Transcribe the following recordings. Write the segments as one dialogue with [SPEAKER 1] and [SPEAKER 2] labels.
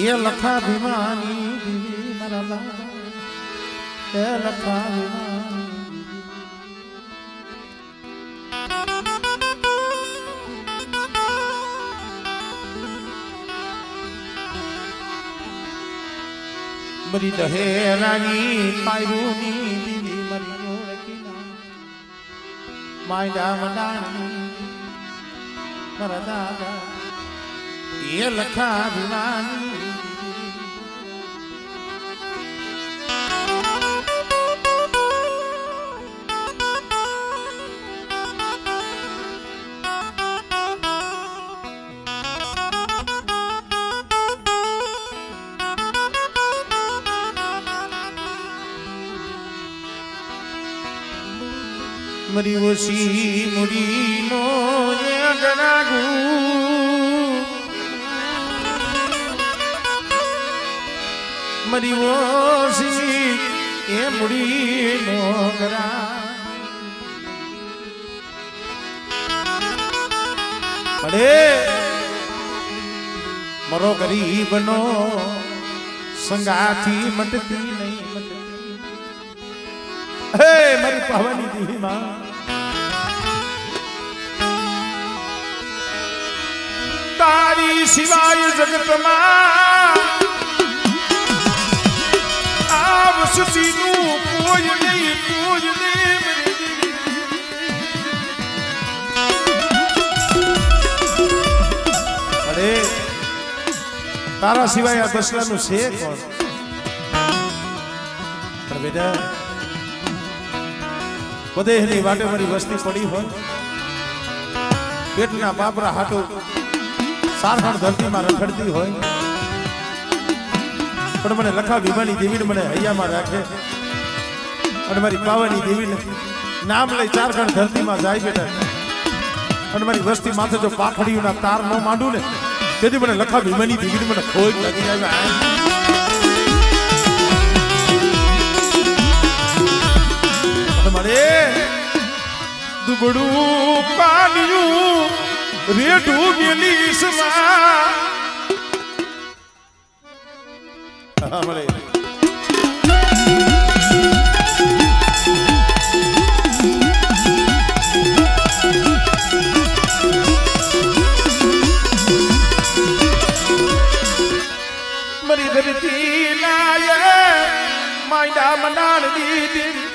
[SPEAKER 1] એ લખા ભીમાની દીવી મારા લાલા એ લખા ભીમાની મરી દહેરાની પાયરુની દીવી મરી ઓળખીના માયડા મડાણી મારા દાદા એ લખા ભીમાની મરી ઓછી મુડીનો એ ગનાગુ મરી ઓછી એ મુડીનો ગરા પડે મરો ગરીબનો સંગાથી મટતી નહીં મટતી હે મારી પાવાની દીવી માં તારી સિવાય જગતમાં આવ સુસીનું કોઈ નહીં કોઈ નહીં અરે તારા સિવાય આ બસલાનું છે કોણ પણ બેટા બધેની વાટે મારી વસ્તી પડી હોય પેટના બાપરા હાટો સારખણ ધરતીમાં રખડતી હોય પણ મને લખા ભીમાની દેવીને મને હૈયામાં રાખે અને મારી પાવાની દેવીને નામ લઈ ચારખણ ધરતીમાં જાય બેટા અને મારી વસ્તી માથે જો પાખડીઓના તાર ન માંડું ને તેથી મને લખા ભીમાની દેવીને મને ખોજ લાગી જાય મને દુબડું પાનિયું રેઢું ગેલીસમાં મળે મરી ધરતી લાય માયડા મંડાણ દીદી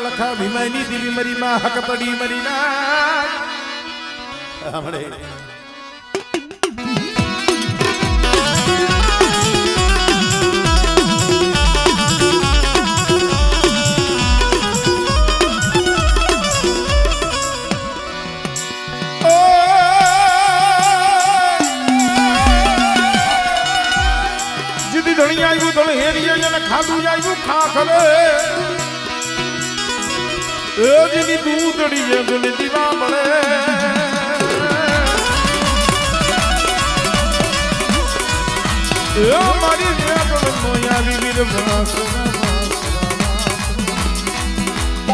[SPEAKER 1] લખા ભીમાની દીવી મરી માં હક પડી મરી ના હમણે જીદી ધણી આવ્યું ધણ હેરી ખાધું આવ્યું ખા ખરે એની દૂધડી જંગલ દીવા મળે એ મારી જંગલ મોયા વિવિર વાસ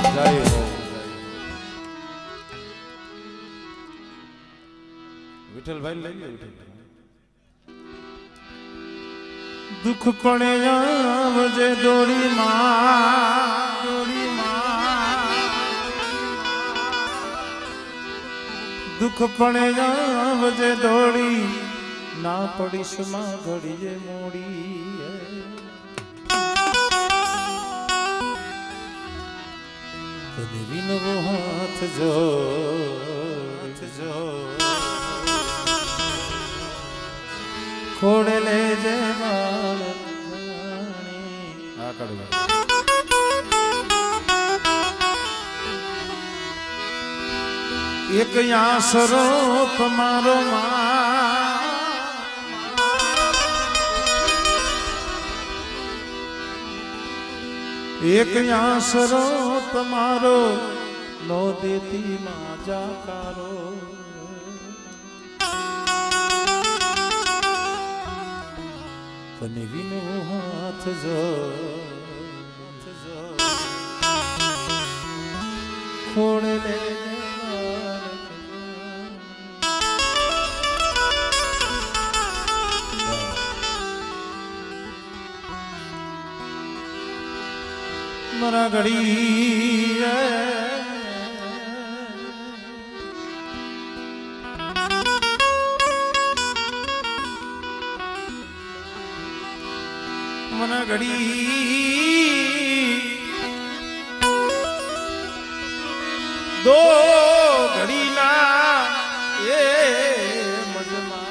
[SPEAKER 1] જય હો વિઠ્ઠલભાઈ લઈ લે વિઠ્ઠલભાઈ દુઃખ પડે આવજે દોડી માં દુઃખ પડે આવજે દોડી ના પડીશ માં ઘડીએ મોડી તને વિનવો હાથ જો ખોડે લેજે બાળ આ કડવા એક આસરો તમારો એક આસરો તમારો નો દેતી માજા કારો તને વિનો હાથ જો ખોડે લે મરા ઘડી મરા ઘડી દો ઘડી ના એ મજમાં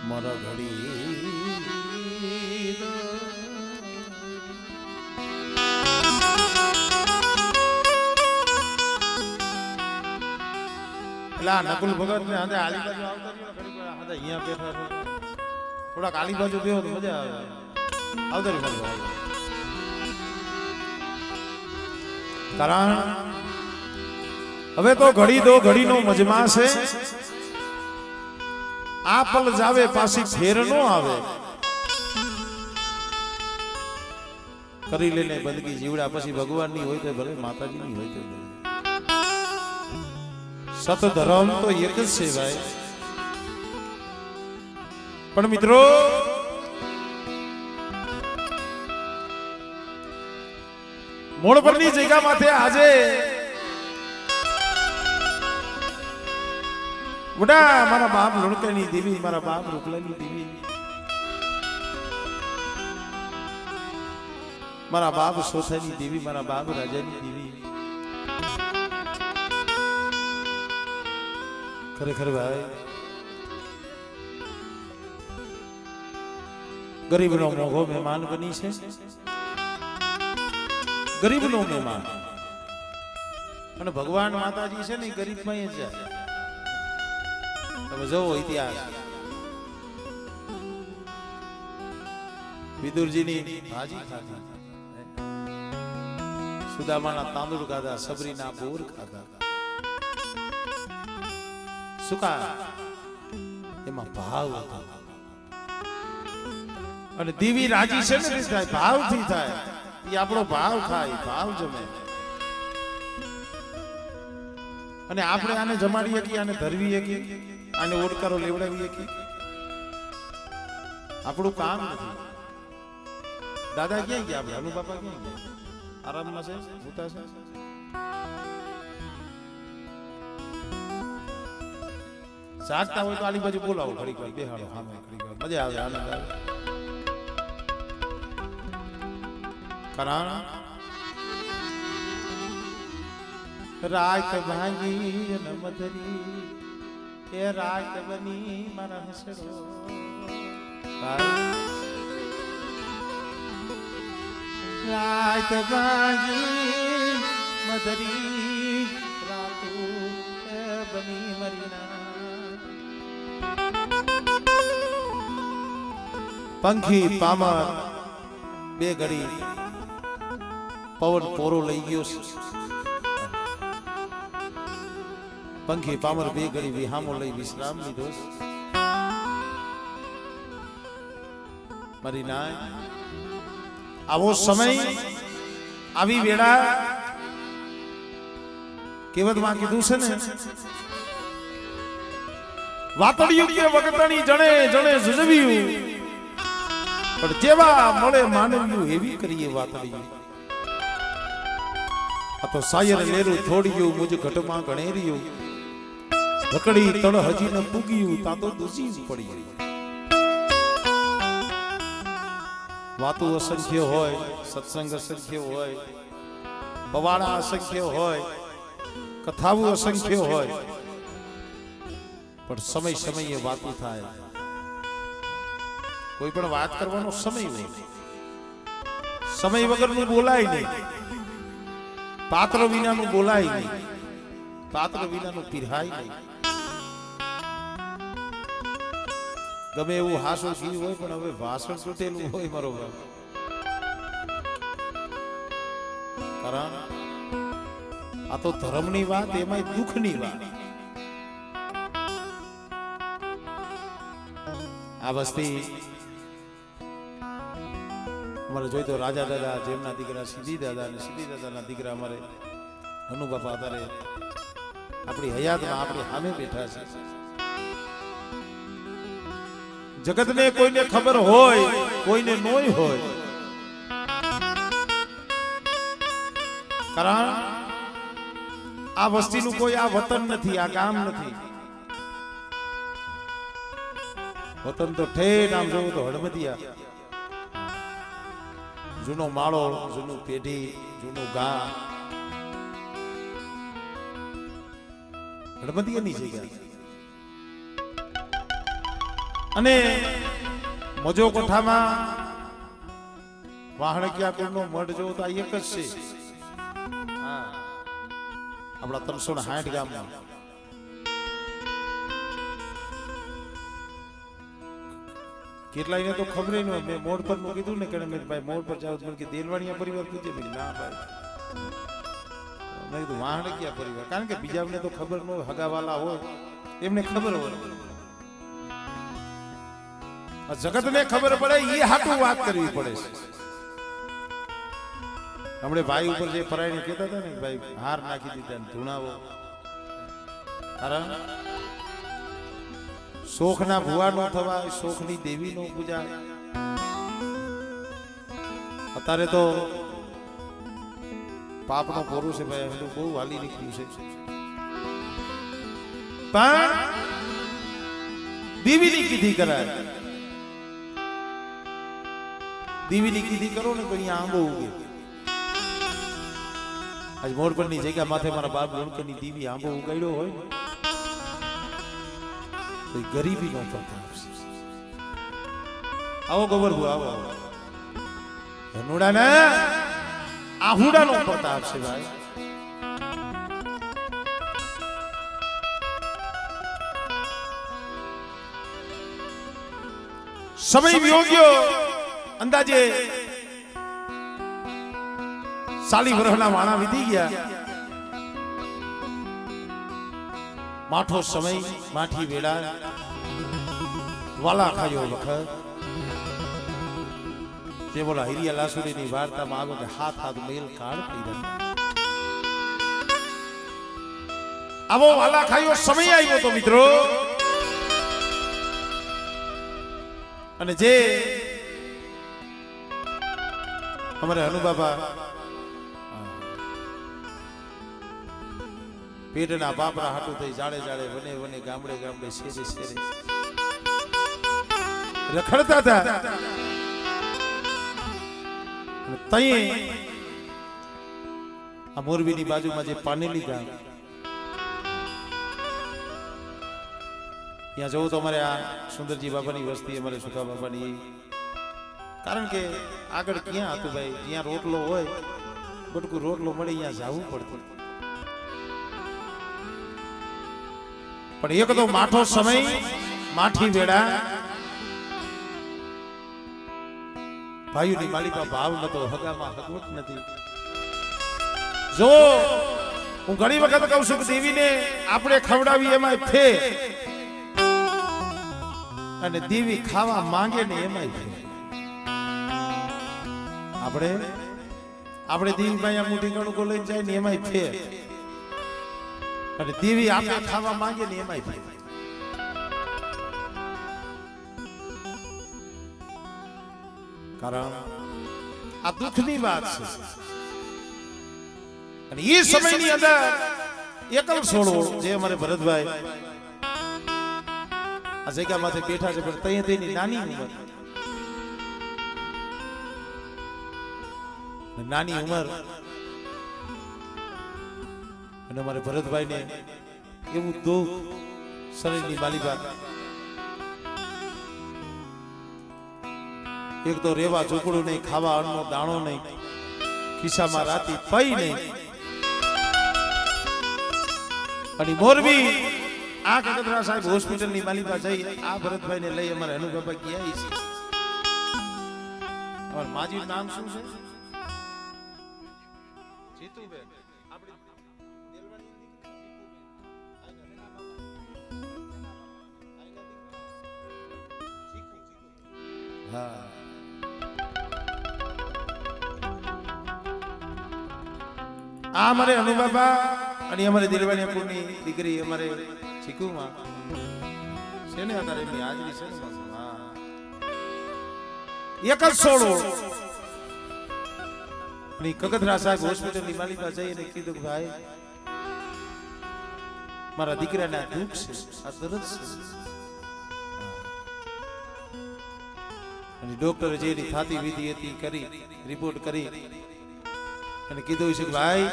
[SPEAKER 1] મરા ઘડી દો પેલા નકુલ ભગત ને આજે આલી બાજુ આવતા અહીંયા બેઠા છે થોડાક આલી બાજુ બેહો તો મજા આવે આવતા રહ્યું કારણ હવે તો ઘડી દો ઘડીનો મજમા છે આ પલ જાવે પાછી ફેર નો આવે કરી લેને બંદગી જીવડા પછી ભગવાનની હોય તો ભલે માતાજીની હોય તો ભલે સત ધર્મ તો એક જ છે ભાઈ પણ મિત્રો મોડ પરની જગ્યા માથે આજે વડા મારા બાપ લુણકાની દેવી મારા બાપ રૂપલાની દેવી મારા બાપ સોથાની દેવી મારા બાપ રાજાની દેવી ખરેખર ભાઈ ગરીબનો મોઘો મહેમાન બની છે ગરીબનો મહેમાન અને ભગવાન માતાજી છે ને ગરીબમાં જ જાય તમે જોવો ઇતિહાસ વિદુરજીની ભાજી ખાધી સુદામાના તાંદુળ ખાધા સબરીના બોર ખાધા સુકા એમાં ભાવ હતો અને દેવી રાજી છે ને થાય ભાવથી થાય એ આપણો ભાવ ખાય ભાવ જમે અને આપણે આને જમાડીએ કે આને ધરવીએ કે આને ઓડકારો લેવડાવીએ કે આપણું કામ નથી દાદા ક્યાં ગયા આપણે અનુ બાપા ક્યાં ગયા આરામમાં છે ભૂતા છે જાગતા હોય તો આલી બાજુ બોલાવો ઘડીક વાર બેહાડો સામે ઘડીક વાર મજા આવે આનંદ આવે કારણ રાત ભાંગી ન મધરી એ રાત બની મારા હસડો રાત ભાંગી મધરી રાતુ બની મરીના પંખી પામર બે ઘડી પવન પોરો લઈ ગયો પંખી પામર બે ઘડી વિહામો લઈ વિશ્રામ લીધો મારી ના આવો સમય આવી વેળા કેવતમાં કીધું છે ને વાતડિયું કે વગતાની જણે જણે જજવ્યું પણ જેવા મળે માનવ્યું એવી કરીએ વાતડિયું આ તો સાયર લેરું થોડ્યું મુજ ઘટમાં ગણેર્યું ધકડી તળ હજી ન પૂગ્યું તા તો દુસી પડી વાતો અસંખ્ય હોય સત્સંગ અસંખ્ય હોય પવાડા અસંખ્ય હોય કથાઓ અસંખ્ય હોય પણ સમય સમયે વાતો થાય કોઈ પણ વાત કરવાનો સમય હોય સમય વગરનું બોલાય નહીં પાત્ર વિનાનું બોલાય નહીં પાત્ર વિનાનું પીરાય નહીં ગમે એવું હાસો ઘી હોય પણ હવે ભાષણ તૂટેલું હોય બરોબર કારણ આ તો ધર્મની વાત એમાં દુઃખની વાત આ વસ્તી અમારે જોઈ તો રાજા દાદા જેમના દીકરા સિદ્ધિ દાદા અને સિદ્ધિ દાદાના દીકરા અમારે અનુબાપા અત્યારે આપણી હયાતમાં આપણી સામે બેઠા છે જગતને કોઈને ખબર હોય કોઈને નોય હોય, કારણ આ વસ્તીનું કોઈ આ વતન નથી, આ ગામ નથી. વતન તો ઠેઠ આમ જોવું તો હળમતિયા, જૂનો માળો, જૂનું પેઢી, જૂનું ગામ, હળમતિયાની જગ્યા. અને મોજો કોઠામાં વાહણકિયા કુળનો મઢ જોવો તો આ એક જ છે. આપણા 360 ગામમાં કેટલાયને તો ખબર ન હોય. મેં મોડ પર કીધું ને કે ભાઈ મોડ પર જાવ કે દેલવાણીયા પરિવાર પૂછે, ના ભાઈ મેં કીધું વાહણકિયા પરિવાર, કારણ કે બીજાને તો ખબર ન હોય, હગાવાલા હોય એમને ખબર હોય. જગતને ખબર પડે એ હાટું વાત કરવી પડે છે. હમણે ભાઈ ઉપર જે પરાયણે કહેતા હતા ને ભાઈ હાર નાખી દીધા ને ધૂણાવો, કારણ શોખના ભુવા નો થવાય, શોખની દેવી નો પૂજાય. અત્યારે તો પાપનો પોરું છે ભાઈ, એમનું બહુ હાલી નીકળ્યું છે. પણ દેવીની કીધી કરાય, દેવીની કીધી કરો ને તો અહીંયા આંબો ઉગે. આજ મોરપરની જગ્યા માથે મારા બાપ લોણકરની દેવી આંબો ઉગાડ્યો હોય ને તો ગરીબી નો પ્રતાપ છે. આવો ગોબરભુ, આવો ધનુડાના આહુડાનો પ્રતાપ છે ભાઈ. સમય વિયોગ્યો અંદાજે 40 વર્ષના વાણા વીતી ગયા. માઠો સમય, માઠી વેળા, વાલા ખાયો વખત. જે બોલા હિરિયા લાસુડીની વાર્તામાં આવે કે હાથ હાથ મેલ કાળ પીરા. આવો વાલા ખાયો સમય આવ્યો તો મિત્રો. અને જે અમારે હનુબાબા પેટના બાપરા હાટું થઈ જાડે જાડે વને વને ગામડે ગામડે શેરે શેરે રખડતા હતા. તઈ આ મોરબીની બાજુમાં જે પાનેલી ગામ, ત્યાં જવું તો અમારે આ સુંદરજી બાબાની વસ્તી, અમારે સુખા બાબાની. કારણ કે આગળ ક્યાં હતું ભાઈ, જ્યાં રોટલો હોય બટકું રોટલો મળે ત્યાં જવું પડતું. પણ એક તો માઠો સમય, માઠી વેળા, ભાઈઓની માલિકા ભાવ નતો, હગામાં હકવત નથી. જો હું ઘણી વખત કહું છું કે દેવીને આપણે ખવડાવી એમાં ફે, અને દેવી ખાવા માંગે ને એમાં ફે. આપણે દેવી ભાઈ આ મુઠી ગણુકો લઈને જાય ને એમાં ફે, અને દેવી આપણે ખાવા માંગે ને એમાં ફે. કારણ આ દુઃખની વાત છે. અને એ સમયની અંદર એકલ સોળો જે અમારે ભરતભાઈ આ જગ્યા માથે બેઠા છે, પણ તઈ તેની નાની ઉંમર, નાની ઉંમર. અને અમારે ભરતભાઈ ને એવું દુઃખ શરીરની માલિકા, એક તો રેવા ઝૂંપડું નહીં, ખાવા અન્નનો દાણો નહીં, ખિસ્સામાં રાતી પઈ નહીં. અને મોરબી આ કગતરા સાહેબ હોસ્પિટલની માલિકા જઈ આ ભરતભાઈ ને લઈ અમારે અનુબાબા ગયા છે. અમાર માજી નામ શું છે? જીતુબેન. હા, આ અમારે અનુબાબા અને અમારે દિલવાણી કુળની દીકરી અમારે ચીકુમાં છે ને, અત્યારે એમની હાજરી છે. હા, એક જ સોળો કગથરા સાહેબ હોસ્પિટલની માલિકા જઈને કીધું કે ભાઈ મારા દીકરાના દુઃખ છે, આ દર્દ છે. અને ડોક્ટરે જે થાતી વિધિ હતી કરી રિપોર્ટ કરી અને કીધું છે કે ભાઈ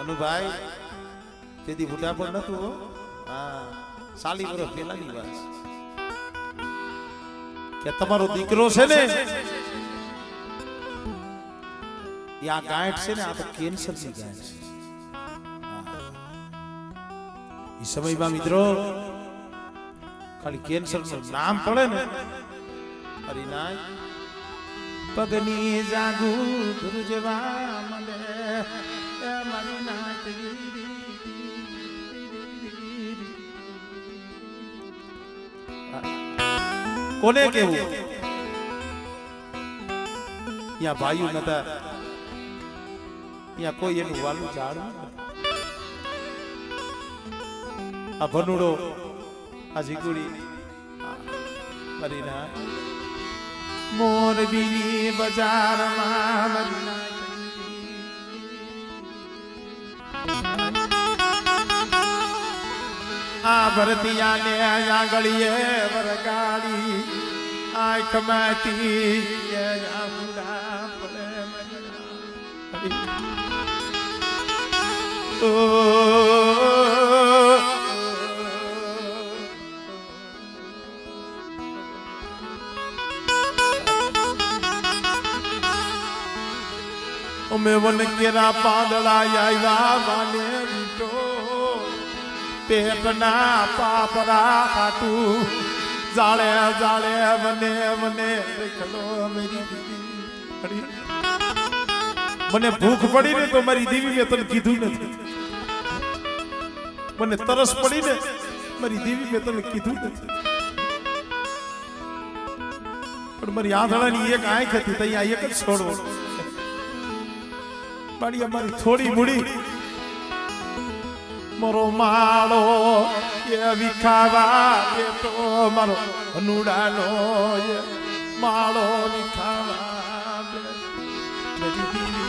[SPEAKER 1] અનુભાઈ તેથી મોટા પણ નતું હો. હા, 40 વર્ષ પહેલાની વાત કે તમારો દીકરો છે ને આ ગાંઠ છે ને આ તો કેન્સર ની ગાંઠ છે. એ સમયમાં મિત્રો ખાલી કેન્સર નું નામ પડે ને હરિનાય પગની જાગુ ધ્રુજવા મને મારી નાથ કોને કેવું યા ભાઈઓ નતા યા કોઈ એનું વાલું જાણું આ ભનુડો આ જીગુડી મરીના મોરબી બજારમાં મરીના આ ભરતિયા ને આંગળીએ વરગાડી આંખ માંથી આંગળા પડે મેં વન કેરા પાંદડા આવ્યા માને વીટો પેટના પાપરા ખાટું જાળે જાળે મને મને મને ભૂખ પડી ને તો મારી દેવી મેં તને કીધું નથી. મને તરસ પડી ને મારી દેવી મેં તને કીધું નથી. પણ મારી આંધળાની એક આંખ હતી તો અહીંયા એક જ છોડવો બાળી અમારી થોડી મૂડી મારો માળો એ વિખાવા બેટો મારો અનુડાનો એ માળો વિખાવા મેરી દીવી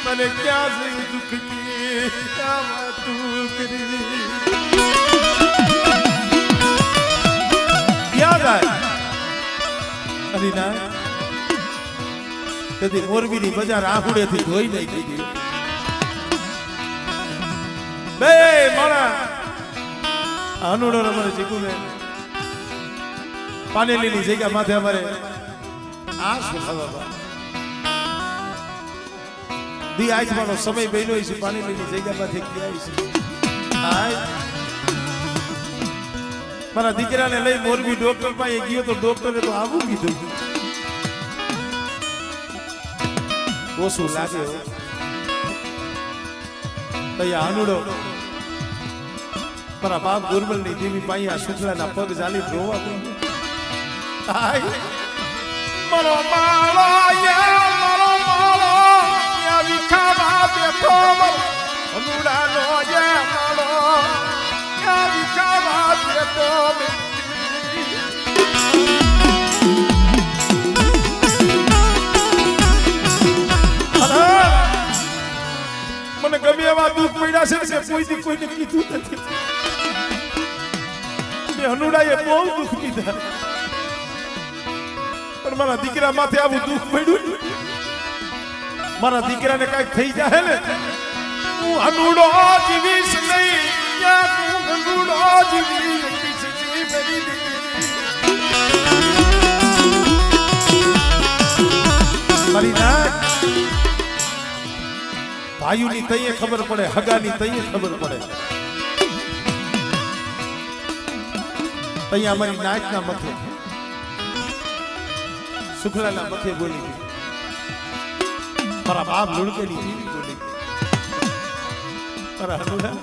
[SPEAKER 1] મને ક્યાં છે દુઃખ કી તું કરી યાદ આય હરીના તેથી મોરબીની બજાર આહુડેથી ધોઈ નાખી દીધી. બે મારા અનુડો અમારે જીકુને પાનેલીની જગ્યા માથે અમારે આ શું ખબર દી આજવાનો સમય બન્યો છે પાનેલીની જગ્યામાંથી ગયા છે. મારા દીકરાને લઈ મોરબી ડોક્ટર પાસે ગયો તો ડોક્ટરે તો આવું કીધું ઓછું લાગે તૈયા અનુડો મારા બાપ ગુરબલની દેવી પાસે શુક્લાના પગ ચાલી રોવા મારો માળો મારો માળો વિખાવા બેઠો અનુડાનો જે માળો વિખાવા બેઠો મને ગમે એવા દુઃખ પડ્યા છે કે કોઈથી કોઈને કીધું નથી. અનુડાએ બહુ દુઃખ દીધા પણ મારા દીકરા માથે આવું દુઃખ પડ્યું. મારા દીકરાને કઈક થઈ જાય ને હું અનુડો જીવીશ નહીં અનુડો જીવીશ મારી નાક ભાઈઓની તઈએ ખબર પડે, હગાની તઈએ ખબર પડે. તૈયા અમારી નાચના મખે સુખલાના મખે બોલી ગઈ. મારા બાપ લુણકેની જીવી બોલી ગઈ. મારા હનુડા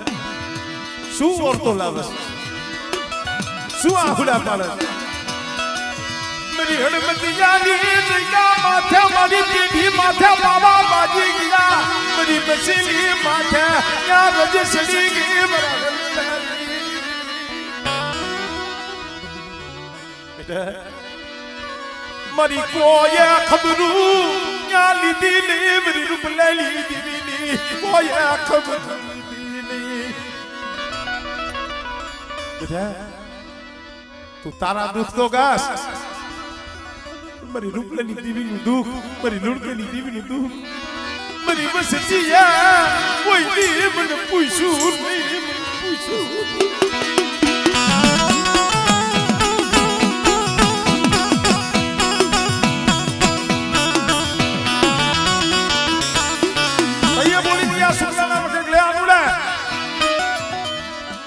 [SPEAKER 1] શું ઓરતો લાવે છે, શું આહુડા પાડે છે. મારી હડમતિયાની જગ્યા માથે, મારી પીઠી માથે બાબા બાજી ગયા. મારી બસેલી માથે ત્યાં રજસડી ગઈ. મારી કોઈએ ખબરું ક્યાં લીધી ને મારી રૂપ લઈ લીધી. કોઈએ ખબર તું તારા દુઃખ તો ગાસ. મારી રૂપલાની દેવીનું દુઃખ, મારી લુણકેની દેવીનું દુઃખ, મારી બસજીયા કોઈ દી મને પૂછ્યું નહીં, મને પૂછ્યું.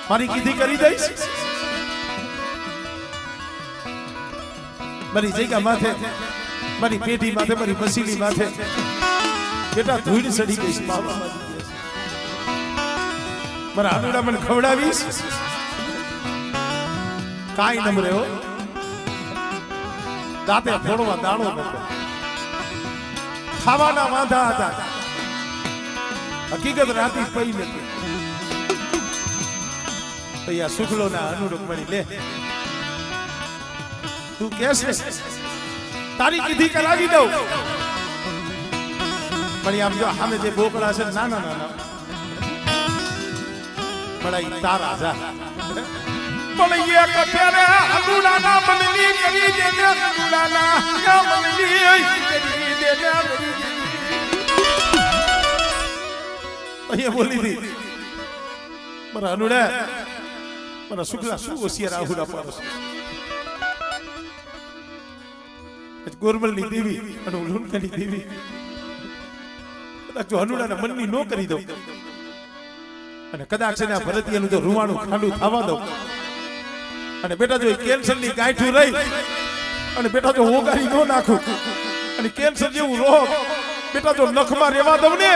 [SPEAKER 1] મારી કીધી કરી દઈશ. મારી જગ્યા માથે, મારી પેઢી માથે, મારી મસીલી માથે બેટા ધૂળ સડી ગઈશ. બાબા મારા આનુડા મને ખવડાવીશ. કાંઈ નમરે હો, દાંતે ફોડવા દાણો નતો, ખાવાના વાંધા હતા. હકીકત રાતી પઈ નથી. તૈયા સુખલો ના અનુરૂપ મળી લે. તું કેસે તારી કીધી કરાવી દઉં. પણ આમ જો સામે જે બોકડા છે નાના નાના મળાઈ તારા જા. પણ એ કફેરે અનુડાના મનલી કરી દેને, અનુડાના મનલી કરી દેને. અહીંયા બોલી દી મારા અનુડા, મારા શુક્લા શું હોશિયાર આહુડા પાડો છે. ગોરમલની દેવી અને લુણકાની દેવી કદાચ જો હનુડાના મનની નો કરી દઉં અને કદાચ એના ભરતિયાનું જો રૂવાણું ખાંડું થવા દઉં અને બેટા જો કેન્સરની ગાંઠું રહી અને બેટા જો ઓગારી નો નાખું અને કેન્સર જેવું રોગ બેટા જો નખમાં રેવા દઉં ને,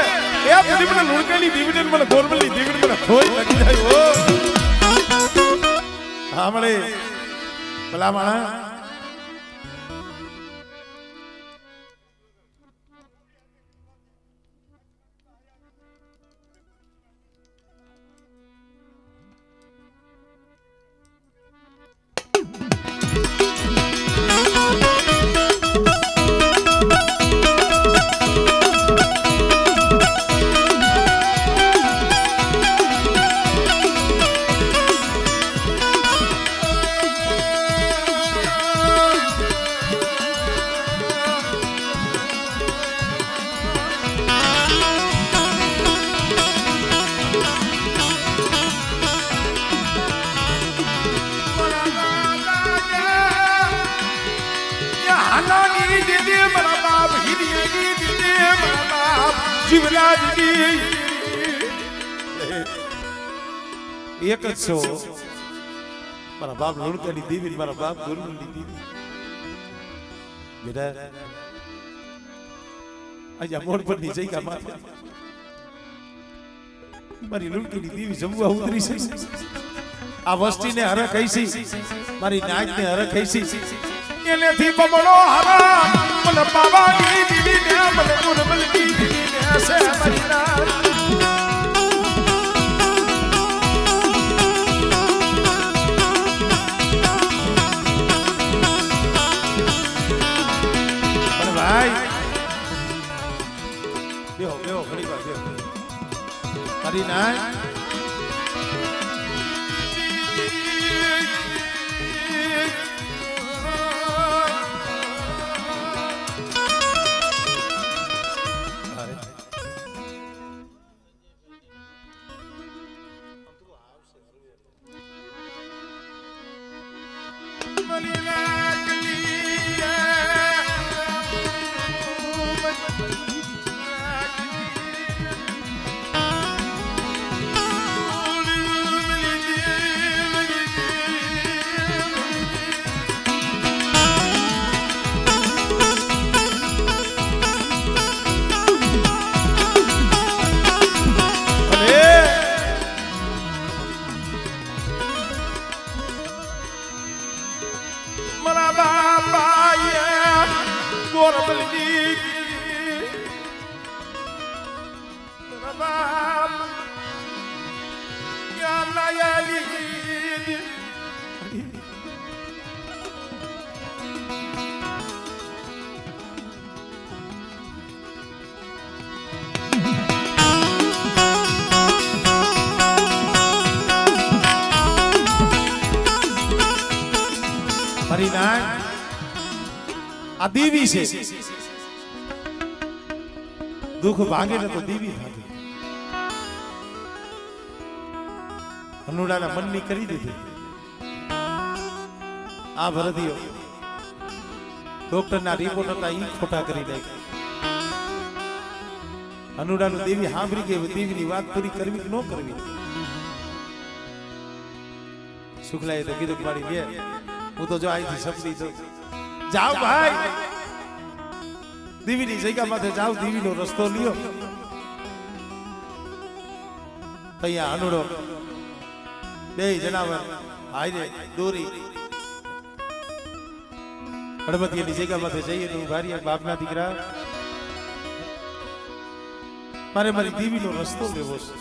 [SPEAKER 1] એ બધી મને લુણકાની દેવીને મને ગોરમલની દેવીને મને ખોઈ લાગી જાય. હા મળે ભલા માણા. એક જ છો મારા બાપ લુણકાની દેવી, મારા બાપ ગોરમલની દેવી. બેટા આજે મોડ પરની જગ્યા માથે મારી લુણકીની દેવી જમવા ઉતરી છે. આ વસ્તીને હરખ હૈસી, મારી નાચને હરખ હૈસી. એનેથી બમણો હરા મને બાબાની દેવીને, મને ગોરમલની દેવીને હસે મારી નાચ. બેહો બેહો ઘણી વાર બેહો. મારી નાય મારા બાપાએ ગોરબલની મારા બાપ ક્યાં લાયાલી આ દેવી છે દુઃખ ભાંગે ને તો દેવી ભાગે હનુડાના મનની કરી દીધી આ ભરતીઓ ડોક્ટરના રિપોર્ટ હતા ઈ ખોટા કરી નાખી હનુડાનું દેવી સાંભળી ગઈ દેવીની વાત પૂરી કરવી કે ન કરવી શુક્લાએ તો કીધું મારી બે હું તો જો અહીંથી સપની છું જાઓ ભાઈ દેવીની જગ્યા માથે જાઓ દેવીનો રસ્તો લ્યો અહીંયા હનુડો બે જનાવર હાઈરે દોરી ગણપતિની જગ્યા માથે જઈએ તો ભારી બાપના દીકરા મારે મારી દેવીનો રસ્તો લેવો છે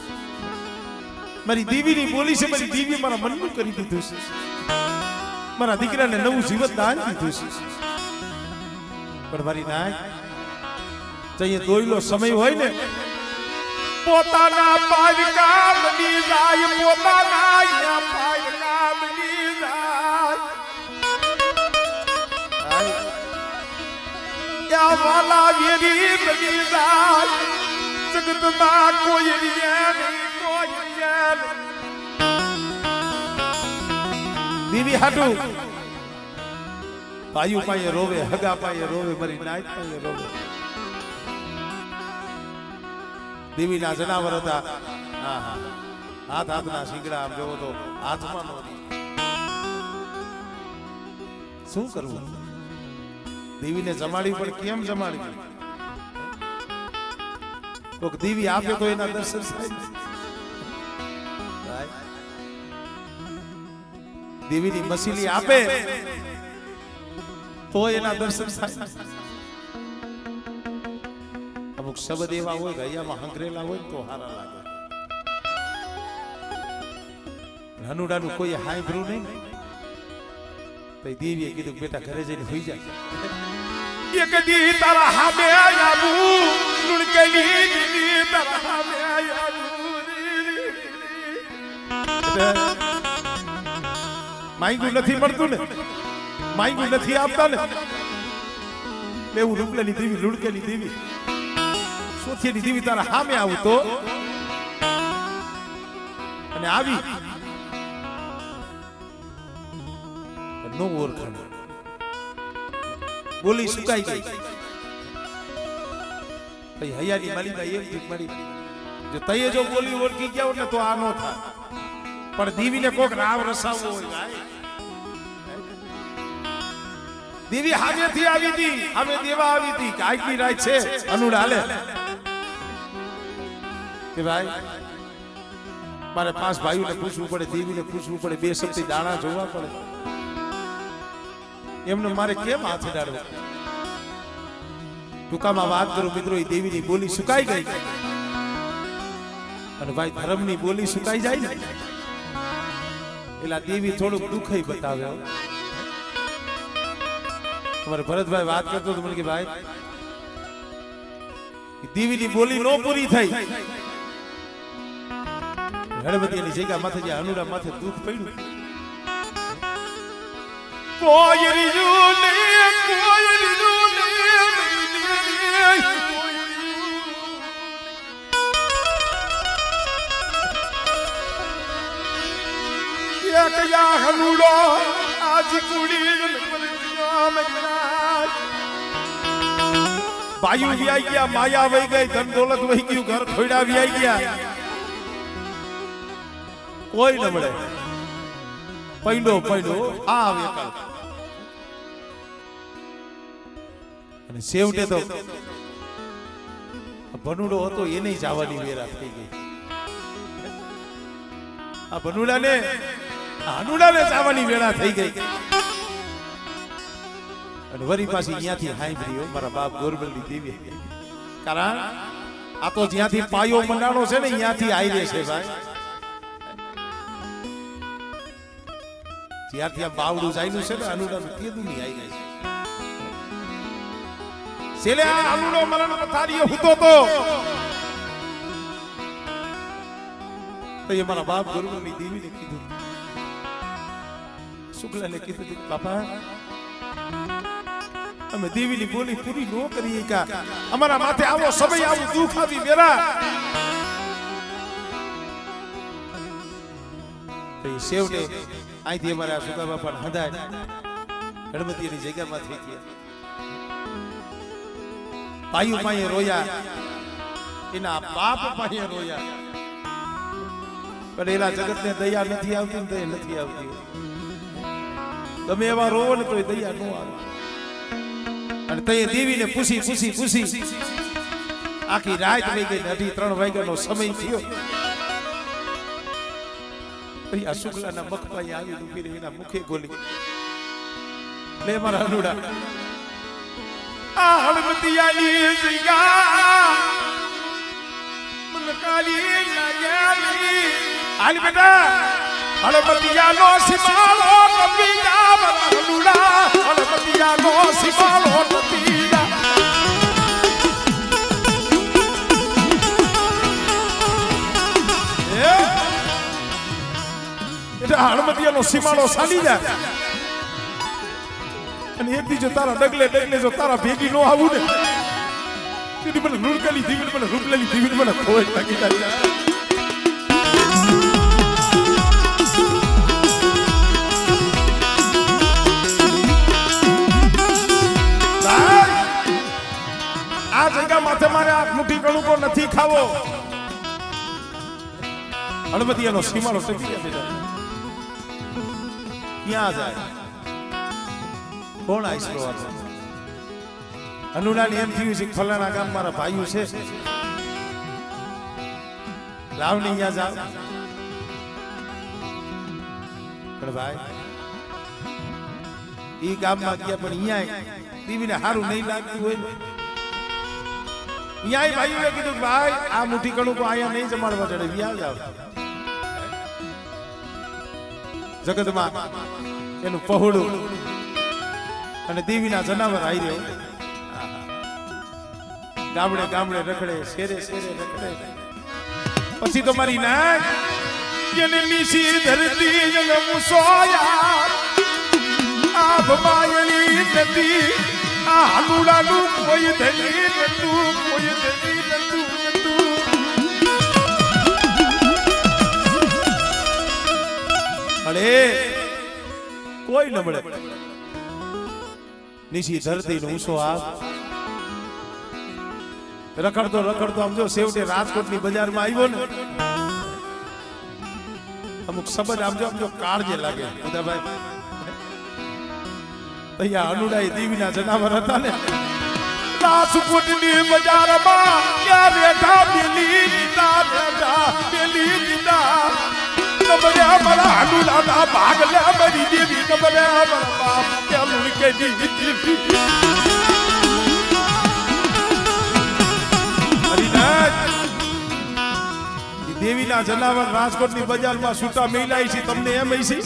[SPEAKER 1] મારી દેવીની બોલી છે મારી દેવી મારા મનનું કરી દીધું છે મારા દીકરાને નવું જીવન દાન દીધું છે પણ મારી નાય જઈએ દોયલો સમય હોય ને પોતાના પાયકા બની જાય પોતાના પાયકા બની જાય વાલા વેરી બની જાય જગતમાં કોઈ દેવી હાટુ પાયુ પાયે રોવે હગા પાયે રોવે મારી નાયત પાયે રોવે દેવીના જનાવર હતા હાથ હાથના શીંગડા આમ જોવો તો હાથમાં નો શું કરવું દેવીને જમાડી પણ કેમ જમાડી કોક દેવી આપે તો એના દર્શન થાય દેવીની મસીલી આપે તો એના દર્શન થાય અમુક શબ્દ એવા હોય ગયામાં હંગરેલા હોય તો હારા લાગે હનુડાનું કોઈ હાંભળ્યું નહીં તો દેવીએ કીધું બેટા ઘરે જઈને હોઈ જાય એક દી તારા હામે આવું લુણકેલી દી તારા હામે આવું માંગ્યું નથી મળતું ને માંગ્યું નથી આપતા ને એવું રૂપલેની દેવી લુણકેલી દેવી સોથીની દેવી તારા સામે આવું તો અને આવી નો ઓળખાણ બોલી સુકાઈ ગઈ ભાઈ હૈયાની માલિકા એમ થી મળી જો તઈએ જો બોલી ઓળખી ગયા ને તો આ નો થાય પણ દેવીને કોક રાવ રસાવવો હોય દેવી હામેથી આવી હતી હામે દેવા આવી હતી કે આજની રાત છે અનુડ હાલે કે ભાઈ મારે 5 ભાઈઓને પૂછવું પડે દેવીને પૂછવું પડે 2 સપ્તી દાણા જોવા પડે એમને મારે કેમ હાથ ડાળવો ટૂંકામાં વાત કરું મિત્રો એ દેવીની બોલી સુકાઈ ગઈ અને ભાઈ ધર્મની બોલી સુકાઈ જાય ને એલા દેવી થોડુંક દુઃખઈ બતાવ્યો તમારે ભરતભાઈ વાત કરતો તો મને કે ભાઈ દેવીની બોલી નો પૂરી થઈ ગણપતિની જગ્યા માથે જે હનુડા માથે દુઃખ પડ્યું હનુડો આજ કુડી ભાઈઓ વ્યાઈ ગયા માયા વહી ગઈ ધન દોલત વહી ગયું ઘર ખોડા વ્યાઈ ગયા કોઈ ન મળે પૈડો આ આવે અને સેવટે તો ભનુડો હતો એને જવાની વેરા થઈ ગઈ આ ભનુડાને હનુડાને જવાની વેળા થઈ ગઈ અને વરી પાછી અહીંયાથી હાંભળ્યો મારા બાપ ગોરબલની દેવી કારણ આ તો જ્યાંથી પાયો મંડાણો છે ને અહીંયાથી આવી રહે છે ભાઈ જ્યારથી આ બાવડું જાયનું છે ને અનુડાનું તેદું ની આવી રહે છે છેલ્લે આ અનુડો મરણ પથારીએ હતો તો એ મારા બાપ ગોરબલની દેવીને કીધું શુક્લાને કીધું બાપા અમે દેવીની બોલી પૂરી નો કરી કા અમારા માથે આવો સમય આવું દુઃખ આવી બેરા તો એ સેવટે અહીંથી અમારા સુકા બાપા હદાય ગણપતિની જગ્યામાં થઈ ગયા ભાઈઓ પાસે રોયા એના બાપ પાસે રોયા પણ એલા જગતને દયા નથી આવતી ને દયા નથી આવતી તમે એવા રોવો ને તો દયા ન આવે અને તે દેવીને પૂછી આખી રાત લઈ ગઈ 2:30 વાગ્યાનો સમય થયો પછી આ શુક્લાના મખપાઈ આવી ઉભી રહી એના મુખે ગોલી લે મારા અનુડા આ હળમતિયાની જગ્યા મનકાલી લાગ્યાલી હાલ બેટા હળમતિયાનો સિમાળો કપીલા મારા અનુડા હળમતિયાનો સિમાળો કપીલા એટલે હળમતિયાનો સિમાળો સાલી જાય અને એક દી જો તારા ડગલે જો તારા ભેગી નો આવું ને તું મને નુરકલી દીવી મને રૂપલેલી દીવી મને ખોઈ લાગી જાય આ જગ્યા માથે મારે આ મુઠ્ઠી કણુકો નથી ખાવો હળમતિયાનો સીમાડો ટકી ગયા બેટા ક્યાં જાય કોણ આઈસરો આવે અનુડાની એમ થયું છે ફલાણા ગામ મારા ભાઈઓ છે લાવની અહીંયા જાવ પણ ભાઈ ઈ ગામમાં ગયા પણ અહીંયા દીવીને સારું નહીં લાગતું હોય ને અહીંયા ભાઈઓએ કીધું ભાઈ આ મુઠ્ઠી કણું અહીંયા નહીં જમાડવા ચડે વ્યા જાવ જગતમાં એનું પહોળું અને દેવીના જનાવર આવી રહ્યો ગામડે રખડે શેરે રખડે પછી તો મારી નાક જેને નીસી ધરતી જગ મુસોયા આભ માયલી નદી આ હનુડાનું કોઈ ધની નતું કોઈ ધની નતું મળે કોઈ ન મળે નીસી ધરતી નો ઊંચો આપ રખડતો આમ જો સેવટે રાજકોટની બજારમાં આવ્યો ને અમુક શબ્દ આમ જો કાળજે લાગે બધાભાઈ અહીંયા અનુડાઈ દેવીના જનાવર હતા ને રાજકોટની બજારમાં ક્યાં રેઠા બેલી દીધા નબળ્યા મારા અનુડાના ભાગલા મારી દેવી નબળ્યા મારા બાપ કેલું કે દેવી દેવીના જનાવર રાજકોટની બજારમાં છૂટા મેલાય છે તમને એમ છે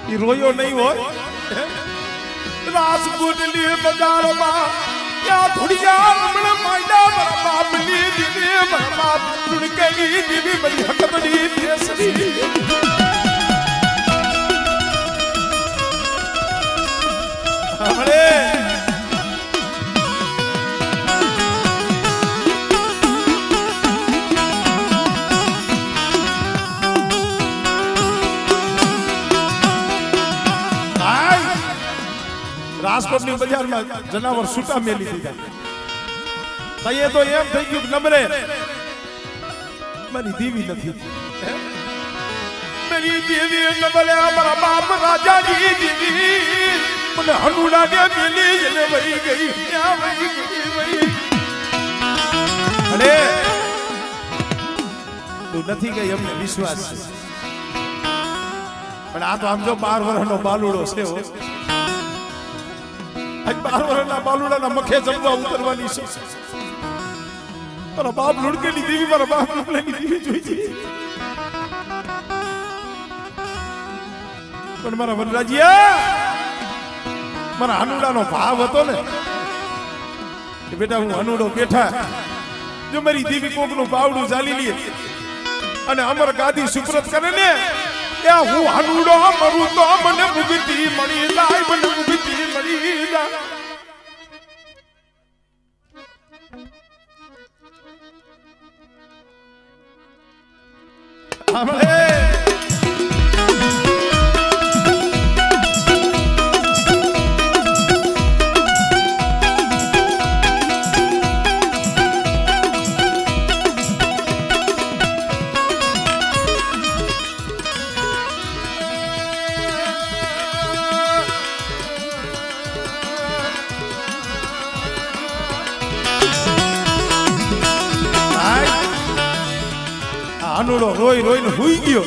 [SPEAKER 1] એ રોયો નહીં હોય રાજકોટની બજારમાં ક્યાં થોડિયા હમણાં માયડા મારા બાપની દીવી મારા બાપ લુણકેલી દીવી મારી હકબડી દેસરી હમણે રાજકોટની બજારમાં જનાવર છૂટા મેલી દીધા તઈએ તો એમ થઈ ગયું નબરે મારી દેવી નથી મારી દેવી નબરે મારા બાપ રાજાની દેવી મને હનુડાને મેલી જને વહી ગઈ ક્યાં વહી ગઈ અરે તું નથી ગઈ અમને વિશ્વાસ છે પણ આ તો આમ જો 12 વર્ષનો બાલુડો છે આજ 12 વર્ષના બાલુડાના મખે જમવા ઉતરવાની છે મારા બાપ લુડકેની દેવી મારા બાપ લુડકેની દેવી જોઈ છે પણ મારા વનરાજીયા મારા હનુડાનો ભાવ હતો ને કે બેટા હું હનુડો બેઠા જો મારી દેવી કોકનું બાવડું ચાલી લે અને અમર ગાદી સુપ્રત કરે ને એ હું હનુડો મરું તો મને મુક્તિ મળી જાય મને મુક્તિ મળી જાય સાંભળે હનુડો રોઈ રોઈને હુઈ ગયો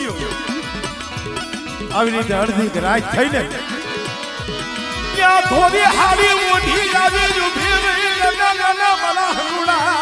[SPEAKER 1] આવી રીતે અડધી રાત થઈને ત્યાં થોડી હારી મોઢી આવી જો ભેવે ના મલા હનુડા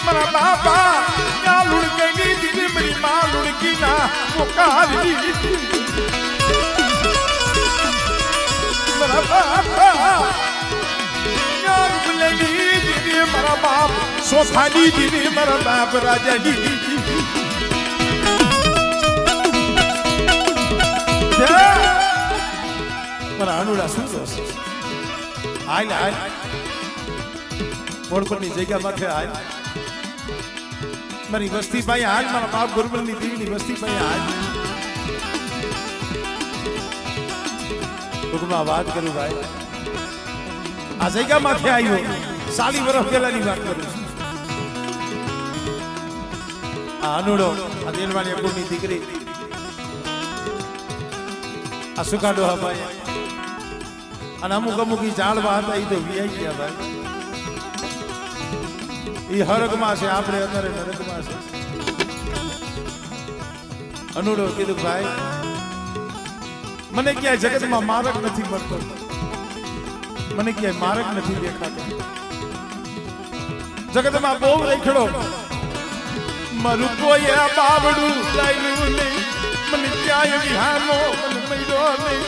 [SPEAKER 1] મારા બાપા ના લુડકની દીદી મારી માં લુડકી ના પોકારી મારા બાપા ના લુડકની દીદી મારા બાપ સોથાની દીદી મારા બાપ રાજાની મારા અનુડા શું દોષ હાલ હાલ મોડપણની જગ્યા માથે હાલ મારી વસ્તી ભાઈ હાલ મારા બાપ ગુરબલની દેવીની વસ્તી ભાઈ હાલ ટૂંકમાં વાત કરું ભાઈ આ જગ્યા માથે આવ્યો 40 વર્ષ પહેલાની વાત કરું છું આ અનુડો આ દેલવાણી અકુરની દીકરી આ સુકાડો હા ભાઈ અને અમુક અમુક જાળવા હતા એ તો વિયાઈ ગયા ભાઈ એ હરગમાં છે આપણે અત્યારે નરકમાં છે અનુડો કીધું ભાઈ મને ક્યાંય જગતમાં માર્ગ નથી મળતો મને ક્યાંય માર્ગ નથી દેખાતો જગતમાં બહુ રેખડો મારું કોઈ બાવડું લાવ્યું નહીં મને ક્યાંય વિહાનો મને મળ્યો નહીં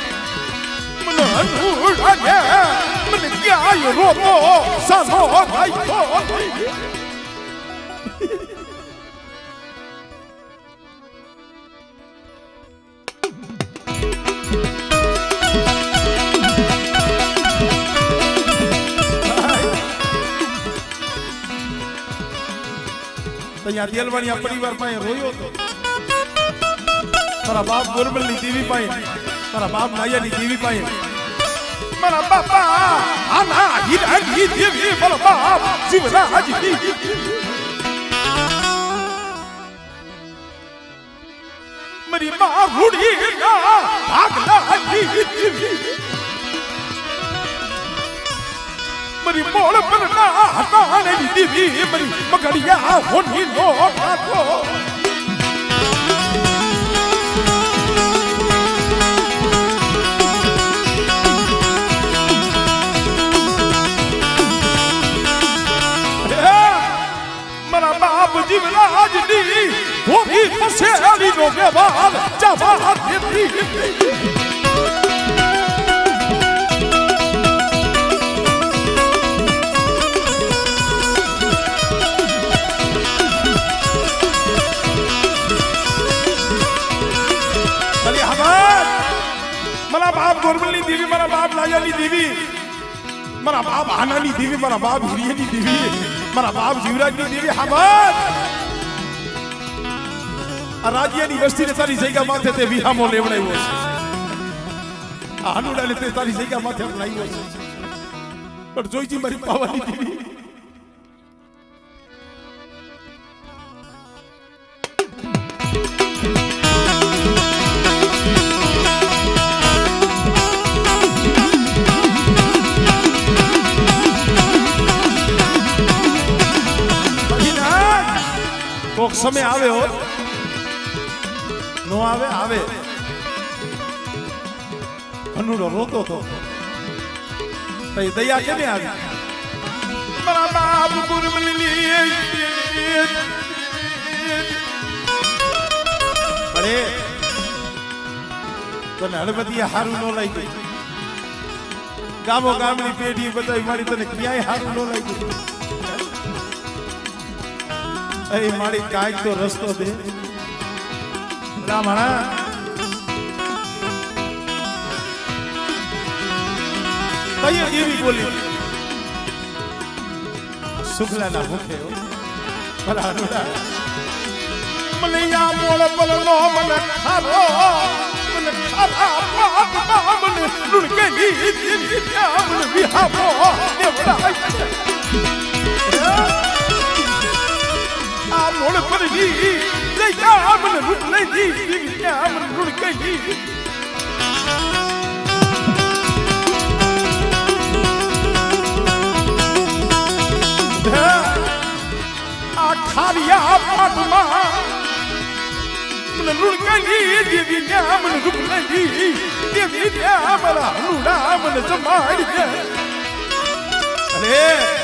[SPEAKER 1] મને અનુડા મને ક્યાંય રોતો સાનો ભાઈ અહીંયા દેલવાણી પરિવાર પાસે રોયો તો મારા બાપ ગોરબલની દેવી પાસે મારા બાપ નાયાની દેવી પાસે મારા બાપા આના હીરાની દેવી મારા બાપ શિવરાજની મારી માં હુડી ના ભાગલાની મારી મોળ પર ના હટાની દેવી મારી મગડિયા હોની નો ઠાકો જીવરાજની હોવી પસેલી નો વ્યવહાર જવા દેતી ભલે હમાર મારા બાપ ગોરબલની દેવી મારા બાપ લાયાની દેવી મારા બાપ આનાની દેવી મારા બાપ હિરિયાની દેવી મારા બાપ જીવરાજની દેવી હમાર આ રાજ્યની વસ્તીને તારી જગ્યા માથે તે વિહામો લેવડાવ્યો છે આ હનુડાને તે તારી જગ્યા માથે લાવ્યો છે પણ જોઈજી મારી પાવાની દેવી કોક સમય આવે હો નો આવે આવે અનુડો રોતો તો તઈ દયા કેને આવી મારા બાપ ગુરમલી અરે તને હળબતી હારું નો લાગી ગામો ગામની પેઢી બધાય મારી તને ક્યાંય હારું નો લાગ્યું એ મારી કાંઈક તો રસ્તો દે રામણા કઈ એવી બોલી શુક્લાના મુખે ભલા મને યા મોળ બલનો મને ખારો મને ખારા મને લુણકે મને વિહાપો દેવડા આ મોળ પર જી લઈ જા મને લુણ લઈ જી મને લુણકે આ ખારિયા પાટમાં મને લુણકલી દેવી ન્યા મને રૂપલી દેવી ન્યા મારા હનુડા મને જમાડી દે અરે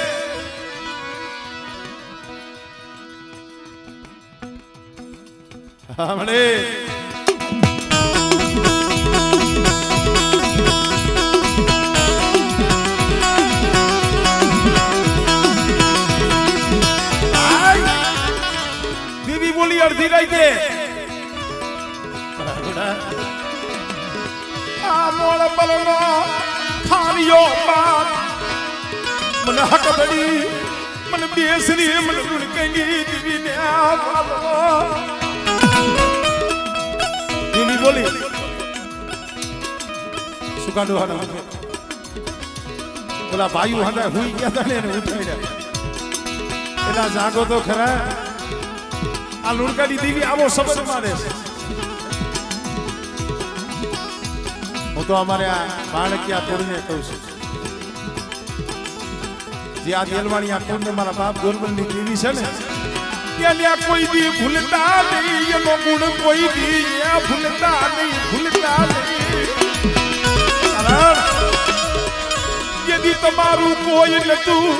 [SPEAKER 1] હમણે દેવી બોલી અડધી રાતે આ મોળ બલનો ખારિયો બાપ મને હક દડી મને બેસરી મને લુણકલી દેવી ને આવો દેવી બોલી સુકાડો હાના બોલા ભાઈઓ હંદા હુઈ ગયા તા ને ઉઠાડ્યા એલા જાગો તો ખરા આ લુણકાની દેવી આવો શબ્દ મારે છે હું તો અમારે આ બાળકિયા તોડીને કહું છું જે આ દેલવાણી આ કુંડ મારા બાપ ગોરબલની દેવી છે ને ત્યાં કોઈ દી ભૂલતા નહીં એનો ગુણ કોઈ દી ભૂલતા નહીં યદી તમારું કોઈ નતું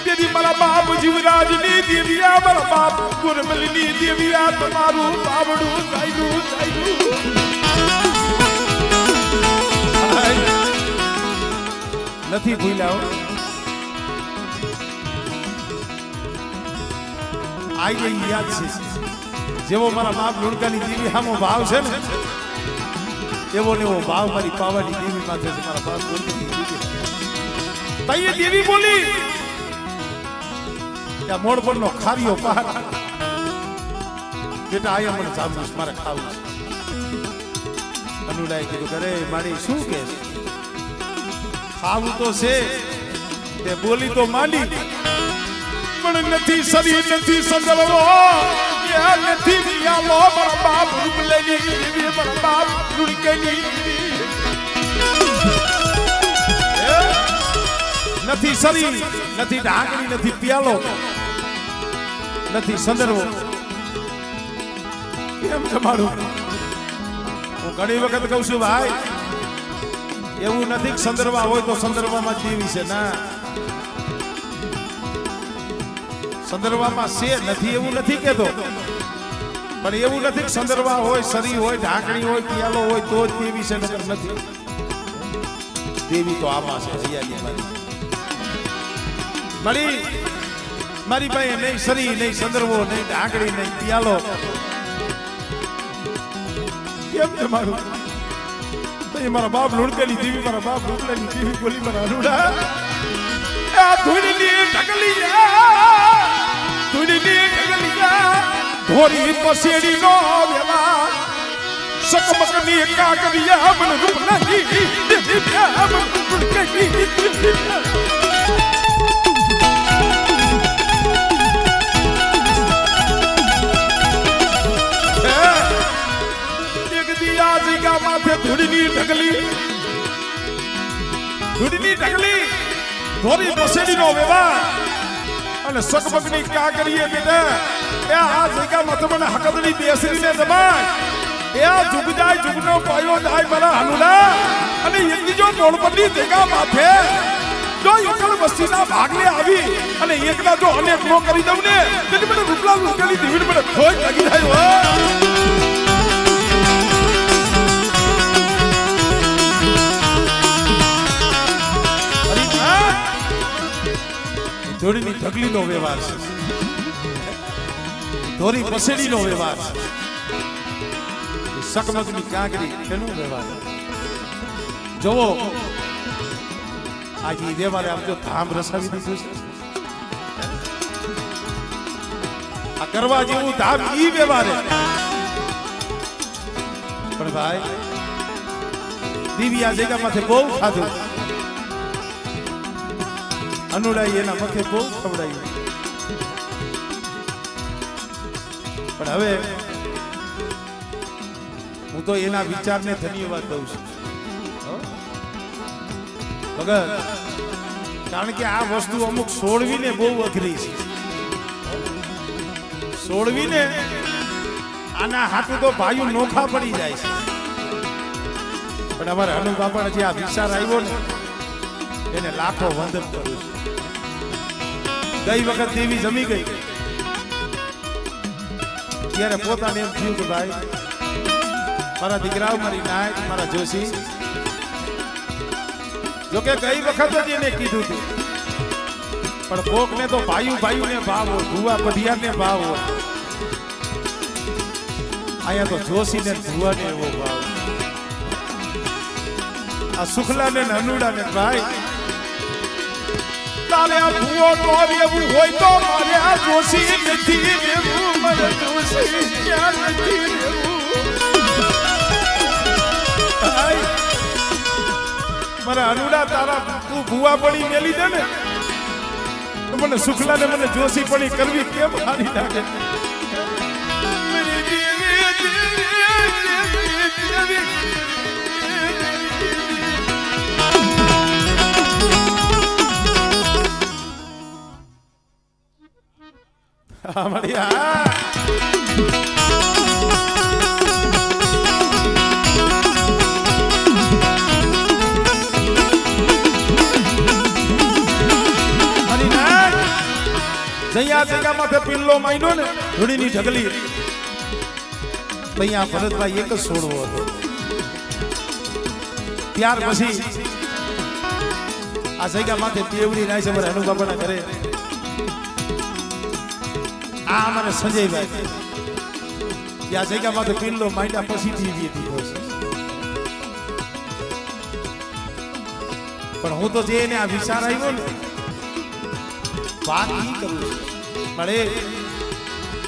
[SPEAKER 1] તેદી મારા બાપ જીવરાજની દેવી આ મારા બાપ ગોરબલની દેવી આ તમારું બાવડું ચાલ્યું નથી ભૂલ્યા આઈ યાદ છે જેવો મારા બાપ લુણકાની દેવી સામો ભાવ છે ને એવો ને એવો ભાવ મારી પાવાની દેવી માં છે મારા બાપ લુણકાની દેવી તઈએ દેવી બોલી કે મોડ પરનો ખારીઓ પહાડ બેટા આયા મને જામું મારે ખાવું છે અનુલાએ કીધું કરે મારી શું કે ખાવું તો છે તે બોલી તો માંડી પણ નથી શરીર નથી સંગલવો નથી પિયાલો મારા બાપ રૂપલેલી મારા બાપ લુણકેલી નથી શરીર નથી ઢાંકણી નથી પિયાલો નથી સંદર્ભો કેમ જમાડું હું ઘણી વખત કહું છું ભાઈ એવું નથી સંદર્ભા હોય તો સંદર્ભમાં દેવી છે ના સંદર્ભમાં છે નથી એવું નથી કેતો પણ એવું નથી કે સંદર્ભા હોય શરીર હોય ઢાંકણી હોય પિયાલો હોય તો જ દેવી છે નકર નથી દેવી તો આમાં છે હૈયાની મારી પાસે નહીં શરીર નહીં સંદર્ભો નહીં ઢાંકણી નહીં પિયાલો કેમ છે મારું મારા બાપ લુણકેલી દેવી મારા બાપ લુણકેલી દેવી બોલી મારા અનુડા આ ધૂળની ઢગલિયા ધોરી પસેડી નો વેલા શકમકની કાકરિયા મન રૂપ નહીં દેવી પ્યામ લુણકેલી માથે ધૂળની ઢગલી ધોરી પસેડી નો વેવા અને સકબકની કા કરીએ બેટા એ આ જગ્યામાં તમને હકદની બેસરીને દબાય એ આ જુગજાય જુગનો પાયો જાય મારા હાનુડા અને એકની જો નોળપલ્લી જગ્યા માથે જો એકલ વસ્તીના ભાગને આવી અને એકલા જો અનેક નો કરી દઉં ને તેની મને રૂપલા રૂપલી દીવીને મને ખોજ લાગી જાય ધોળીની ઢગલીનો વ્યવહાર છે ધોરી પસેડીનો વ્યવહાર છે સકમકની કાંકરી એનો વ્યવહાર જોવો આજે વ્યવહારે આમ જો ધામ રસાવી દીધું છે આ કરવા જેવું ધામ ઈ વ્યવહારે પણ ભાઈ દીવી આ જગ્યામાંથી બહુ ખાધું અનુડાઈ એના મથે બહુ ખવડાયું પણ હવે હું તો એના વિચારને ધન્યવાદ દઉં છું ભગત કારણ કે આ વસ્તુ અમુક સોળવીને બહુ અઘરી છે સોળવીને આના હાથું તો ભાઈઓ નોખા પડી જાય છે પણ અમારા અનુ બાપા જે આ વિચાર આવ્યો ને એને લાખો વંદન કરું છું ગઈ વખત દેવી જમી ગઈ ત્યારે પોતાને એમ થયું કે ભાઈ મારા દીકરાઓ મારી નાય મારા જોશી જોકે ગઈ વખત જ એને કીધું હતું પણ કોકને તો ભાઈ ને ભાવ હોય ભુવા પઢિયાને ભાવ હોય અહીંયા તો જોશી ને ભુવા ને એવો ભાવ આ સુખલા ને અનુડા ને ભાઈ તારે આ ભૂવો તો રહેવું હોય તો મારે આ જોશી નથી રહેવું મારે જોશી ક્યાં નથી રહેવું મારા અનુડા તારા તું ભૂવા પડી મેલી દે ને તો મને સુખલા ને મને જોશી પડી કરવી કેમ હારી લાગે અમારી જયા જગ્યામાં પિલ્લો માંડ્યો ને ધૂળીની ઢગલી અહીંયા ભરતભાઈ એક જ છોડવો હતો ત્યાર પછી આ જગ્યા માથે દેવડી નાય છે મારા અનુબાબાના ઘરે આ અમારે સંજયભાઈ આ જગ્યા માથે પિલ્લો માંડ્યા પછી દીધી દીધો છે પણ હું તો જે એને આ વિચાર આવ્યો ને વાત નહીં કરું છું મળે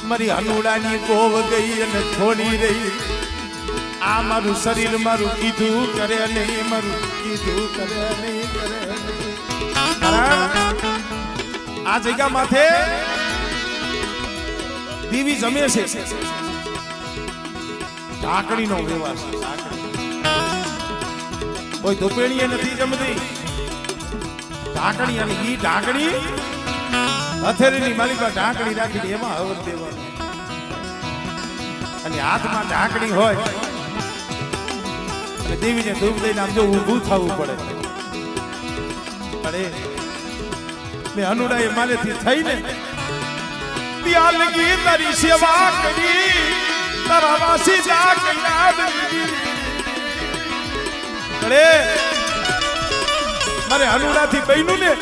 [SPEAKER 1] મારી હનુડાની કોવ ગઈ અને થોડી રહી આ મારું શરીર મારું કીધું કરે નહીં મારું કીધું કરે નહીં કરે આ જગ્યા માથે દેવી જમે છે ઢાંકણીનો વ્યવહાર છે કોઈ ધોપેણીએ નથી જમતી ઢાંકણી અને ઈ ઢાંકણી હથેળીની માલિકા ઢાંકણી રાખીને એમાં હવન દેવાનું અને હાથમાં ઢાંકણી હોય અને દેવીને ધૂપ દઈને આમ જો ઊભું થવું પડે અરે મેં અનુડાએ મારેથી થઈને પ્યાલગી તારી સેવા કરી તારા વાસી જા યાદ અરે મારે અનુડાથી બહેનું ને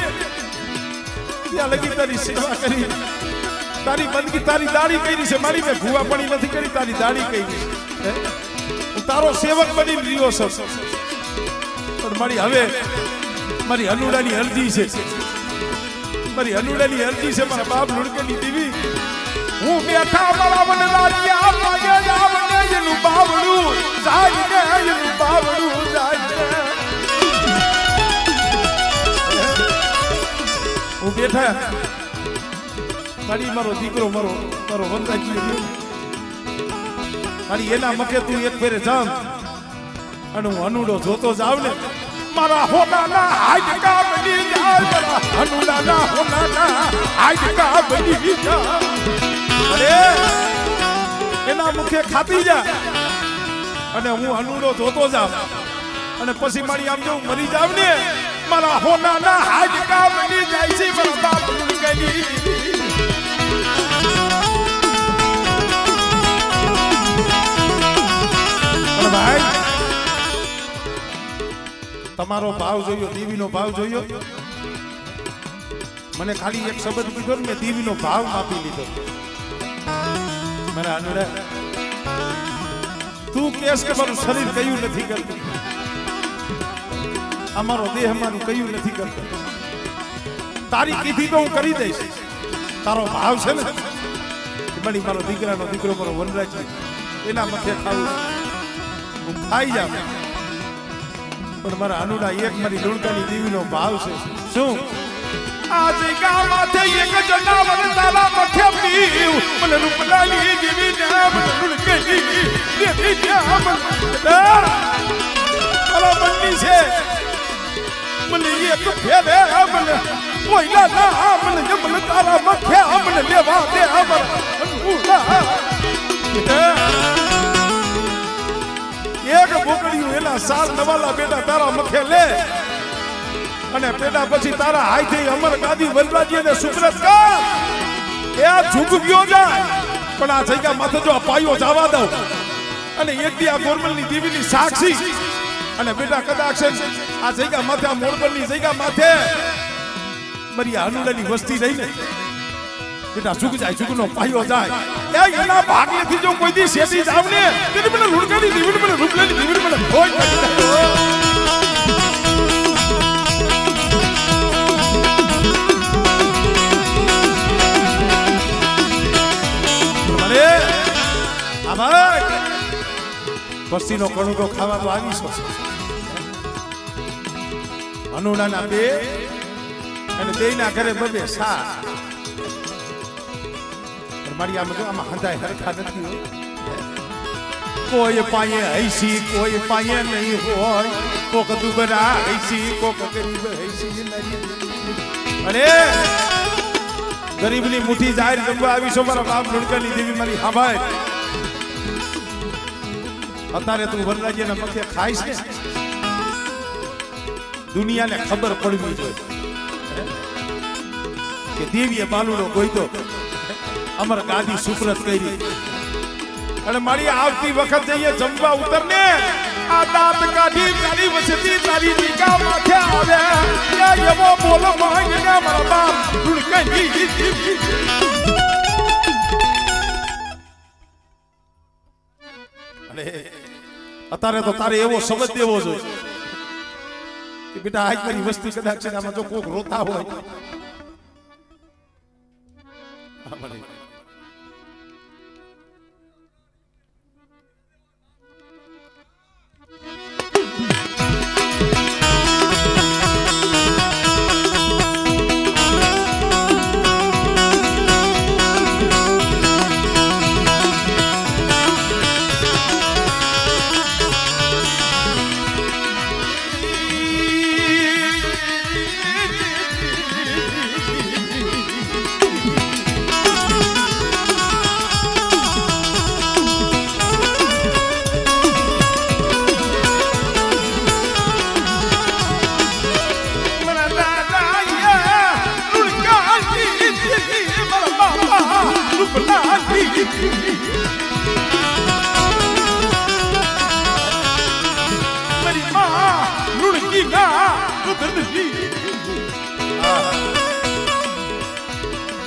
[SPEAKER 1] ત્યાં લગી તારી સેવા કરી તારી બંદગી તારી દાડી કરી છે મારી મેં ભૂવા પડી નથી કરી તારી દાડી કરી હું તારો સેવક બની રહ્યો છું પણ મારી હવે મારી અનુડાની અરજી છે મારી અનુડાની અરજી છે મારા બાપ લુડકેની દેવી હું બેઠા મારા વન રાજીયા માગે જાવને એનું બાવડું જાય ને એનું બાવડું જાય હું બેઠા મારી મારો દીકરો મારો મારો વંદાજી મારી એના મકે તું એક ફેરે જામ અને હું અનુડો જોતો જાવ ને મારા હોનાના હાડકા બની જાય મારા હનુડાના હોનાના હાડકા બની જાય અરે એના મુખે ખાતી જા અને હું હનુડો ધોતો જાઉં અને પછી મારી આમ જો મરી જાવ ને મારા હોનાના હાડકા બની જાય છે મારા બાપ ગલી ભાઈ તમારો ભાવ જોયો દેવીનો ભાવ જોયો મને ખાલી એક શબ્દ કીધો ને મેં દેવીનો ભાવ માપી લીધો મારા હનુડા તું કેસ કે મારું શરીર કયું નથી કરતું અમારો દેહ અમારું કયું નથી કરતો તારી કીધી તો હું કરી દઈશ તારો ભાવ છે ને બની મારો દીકરાનો દીકરો મારો વનરાજ એના મથે ખાવું હું ખાઈ જાઉં પણ મારા હનુડા એક મારી લુણકાની દેવીનો ભાવ છે શું આજે ગામમાંથી એક જનાવર તારા મથે પીવ મને રૂપલાલી દેવી નામ લુણકાની દેવી નામ તારા બંની છે મને એક ફેરે મને કોઈલા ના મને મને તારા મથે મને લેવા દે અમર હનુડા એક બોકડીયું એના સાલ નવાલા બેટા તારા મથે લે અને પેડા પછી તારા હાથે અમર ગાદી વનરાજીને સુપ્રત કર એ આ ઝૂક ગયો જાય પણ આ જગ્યા માથે જો આ પાયો જવા દઉં અને એક દી આ ગોરમલની દેવીની સાક્ષી અને બેટા કદાચ આ જગ્યા માથે આ મોરબલની જગ્યા માથે મારી હનુડાની વસ્તી રહી ને બેટા ઝૂક જાય ઝૂકનો પાયો જાય એના ભાગ્યથી જો કોઈ દી શેઠી જાવ ને તેની મને લુણકાની દેવીને મને રૂપલાની દેવીને મને ભોજ વસ્તીનો કણુકો ખાવા તો આવી શકશે હનુડાના બે અને બેયના ઘરે બબે સા મારી આમાં હંધાય હરખા નથી કોઈ પાયે હૈસી કોઈ પાયે નહીં હોય કોક દુબરા હૈસી કોક ગરીબ હૈસી નહીં અરે ગરીબની મુઠ્ઠી જાહેર જમવા આવીશો મારા બાપ લુણકાની દેવી મારી હાભાય અત્યારે તું વનરાજીના મથે ખાઈશ ને દુનિયાને ખબર પડવી જોઈએ કે દેવીએ બાલુનો ગોઈતો અમર ગાદી સુપ્રત કરી અને મારી આવતી વખત જઈએ જમવા ઉતરને આ દાંત કાઢી તારી વસતી તારી દીકા માથે આવે યા એવો બોલો માંગેગા મારા બાપ લુણકાની અરે અત્યારે તો તારે એવો શબ્દ દેવો જોઈએ કે બેટા આજ મારી વસ્તી કદાચ આમાં જો કોક રોતા હોય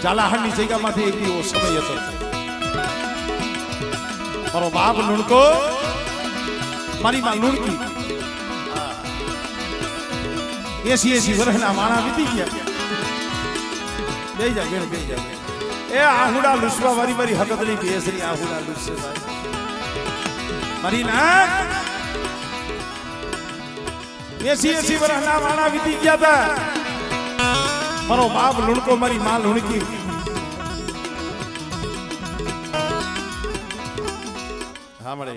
[SPEAKER 1] ઝાલાહાડની જગ્યામાંથી એક એવો સમય હતો મારો બાપ લુણકો મારી માં લુણકી 80 વર્ષના માણા વીતી ગયા બેહી જા બેન બેહી જા એ આહુડા લુસવા વારી મારી હકતની બેસરી આહુડા લુસે મારી ના 80 વર્ષના માણા વીતી ગયા હતા મારો બાપ લુણકો મારી માં લુણકી હા મળે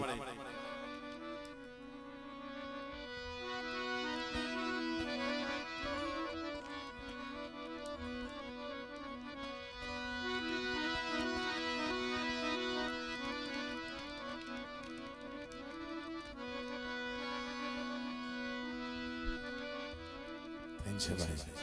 [SPEAKER 1] છે ભાઈ.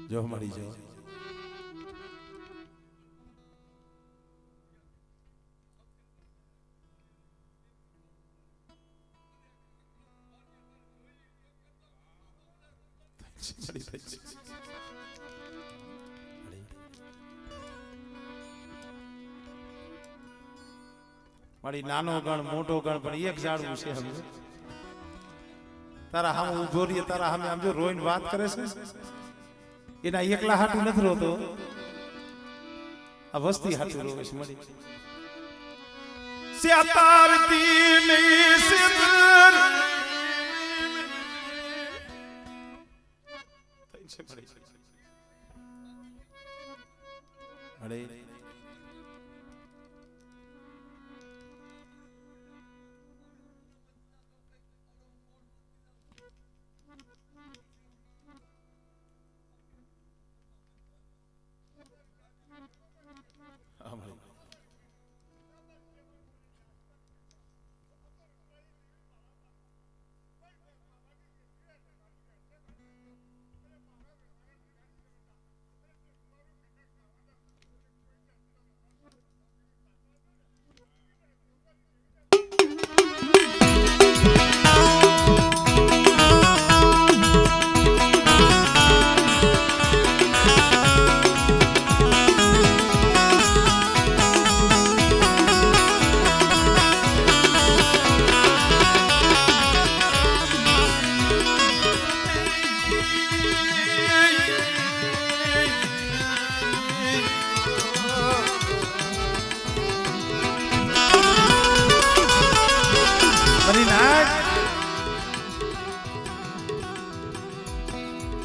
[SPEAKER 1] જો મળી જાઓ. મારી નાનો ગણ મોટો ગણ પણ એક જાડવું છે. સમજો તારા હામ ઉભો રહીએ, તારા હામે આમ જો રોઈને વાત કરે છે, એના એકલા હાટું નથી રોતો, આ વસ્તી હાટું રોવે છે. મળી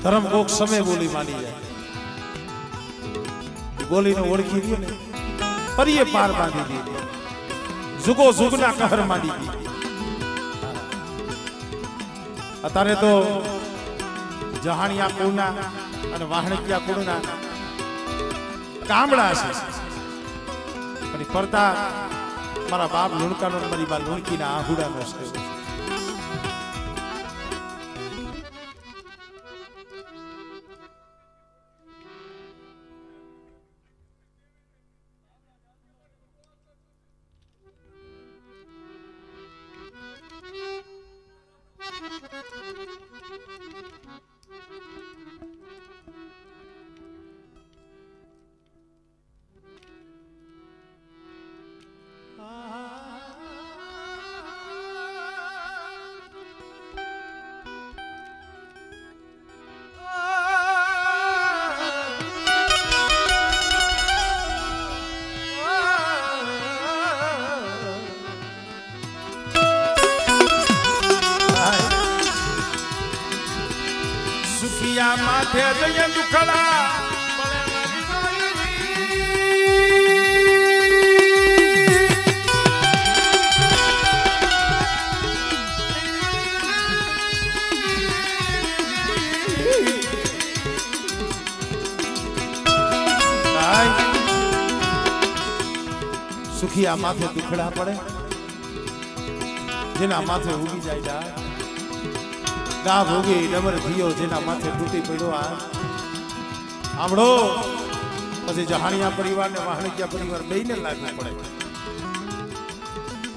[SPEAKER 1] ધર્મ કોક સમય બોલી માની જાય, બોલીને ઓળખી દે ને પરિયે પાર બાંધી દીધી, જુગો જુગના કહર માંડી દીધી. અત્યારે તો જહાણિયા કુળના અને વાહણિયા કુળના ગામડા છે, પણ પડતા મારા બાપ લુણકાનો મારી બા લુણકીના આહુડાનો છે. માથે જઈએ દુખડા સુખિયા માથે દુખડા પડે, જેના માથે ઉગી જાય ગા ભોગી ડમર થયો, જેના માથે તૂટી પડ્યો આમળો. પછી જહાણિયા પરિવાર ને વાહણિયા પરિવાર બેયને લાગવું પડે.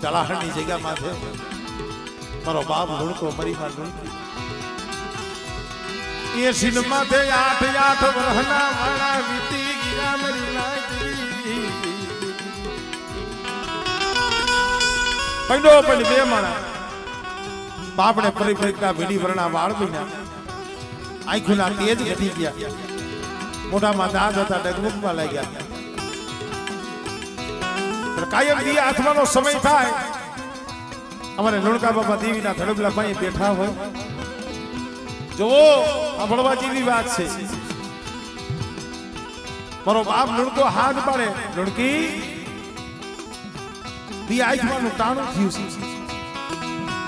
[SPEAKER 1] ચલાહણની જગ્યા માથે મારો બાપ લુણકો મારી માં લુણકી, એ સિન માથે 8 વર્ષના વાળા વીતી ગયા મારી લાગી. પૈડો પણ બે માણા બાપને પરિપરિકના વીડી વર્ણા વાળ બન્યા, આંખોના તેજ ઘટી ગયા, મોઢામાં દાંત હતા ડગમગમાં લાગ્યા. પણ કાયમ દી આત્માનો સમય થાય, અમારે લુણકા બાપા દેવીના ધડબલા ભાઈ બેઠા હોય, જોવો આ ભણવા જેવી વાત છે. મારો બાપ લુણકો હાથ પાડે, લુણકી દી આંખમાંનું ટાણું થયું છે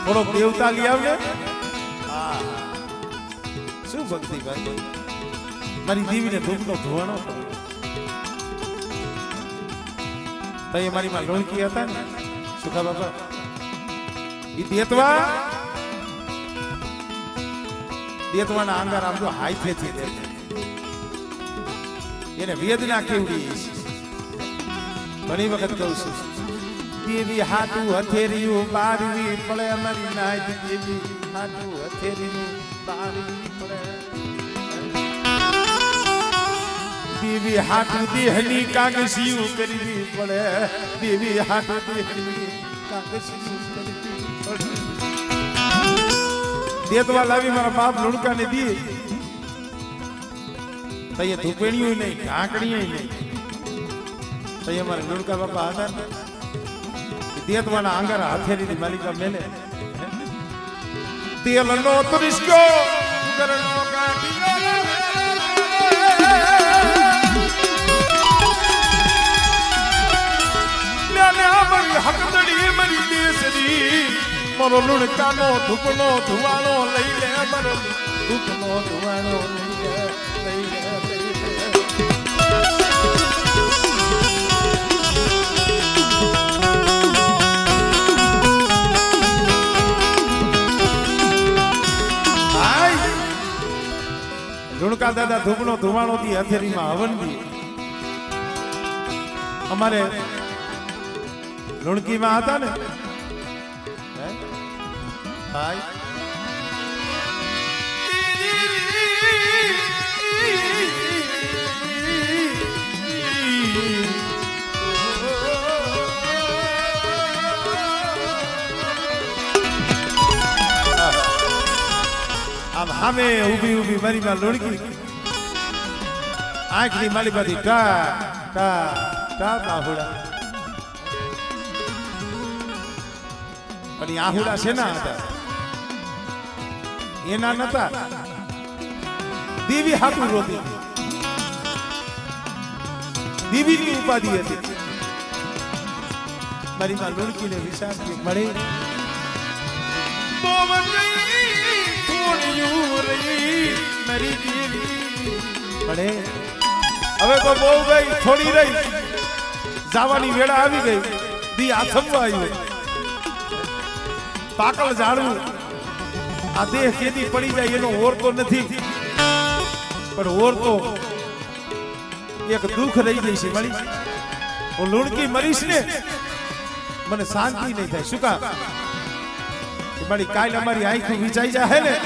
[SPEAKER 1] થોડોક દેવતા લઈ આવને શું ભક્તિ ભાઈ મારી દેવીને ધૂપનો ધોવાનો ભાઈ મારી માં લોણકી હતા ને સુખા બાપા ઈ દેતવાના આંગાર આમ જો હાઈફેથી દે એને વેદના કેવડી ઘણી વખત કહું છું દેવી હાટું હથેરિયું બારવી પડે અમારી નાય દેવી હાટું હથેરિયું બારવી પડે દેવી હાટું દેહની કાગસિયું કરવી પડે દેવી હાટું દેહની કાગસિયું કરવી પડે દેતવા લાવી મારા બાપ લુણકાને દી તઈએ ધૂપેણીયું નહીં ઢાંકણીય નહીં તઈએ મારા લુણકા બાપા હતા ને દેતવાના આંગારા હથેરીની માલિકા મેલે તેલનો ત્રિસ્કો કરનો કાઢિયો મારી હકદડી મારી દેશરી મારો લુણકાનો ધૂપનો ધુવાણો લઈ લે મારો ધૂપનો ધુવાણો લઈ લે લુણકા દાદા ધૂપનો ધુવાણો થી હથેરીમાં હવન દી અમારે લુણકીમાં હતા ને ભાઈ આમ સામે ઊભી ઊભી મારી માં લુણકી આંખની માલી બાથી ટા ટા ટા આહુડા પણ આહુડા શેના હતા એના નતા દેવી હાટું રોતી દેવીની ઉપાધિ હતી મારી માં લુણકીને વિચાર મળે હવે તો બહુ ગઈ થોડી રહી જવાની વેળા આવી ગઈ દી આથમવા આવ્યું પાકળ ઝાડવું આ દેહ કેદી પડી જાય એનો ઓર તો નથી પણ ઓર તો એક દુઃખ રહી જાય છે મળી હું લુણકી મરીશ ને મને શાંતિ નહીં થાય શું કા મારી કાલ અમારી આંખ વિચાઈ જાય ને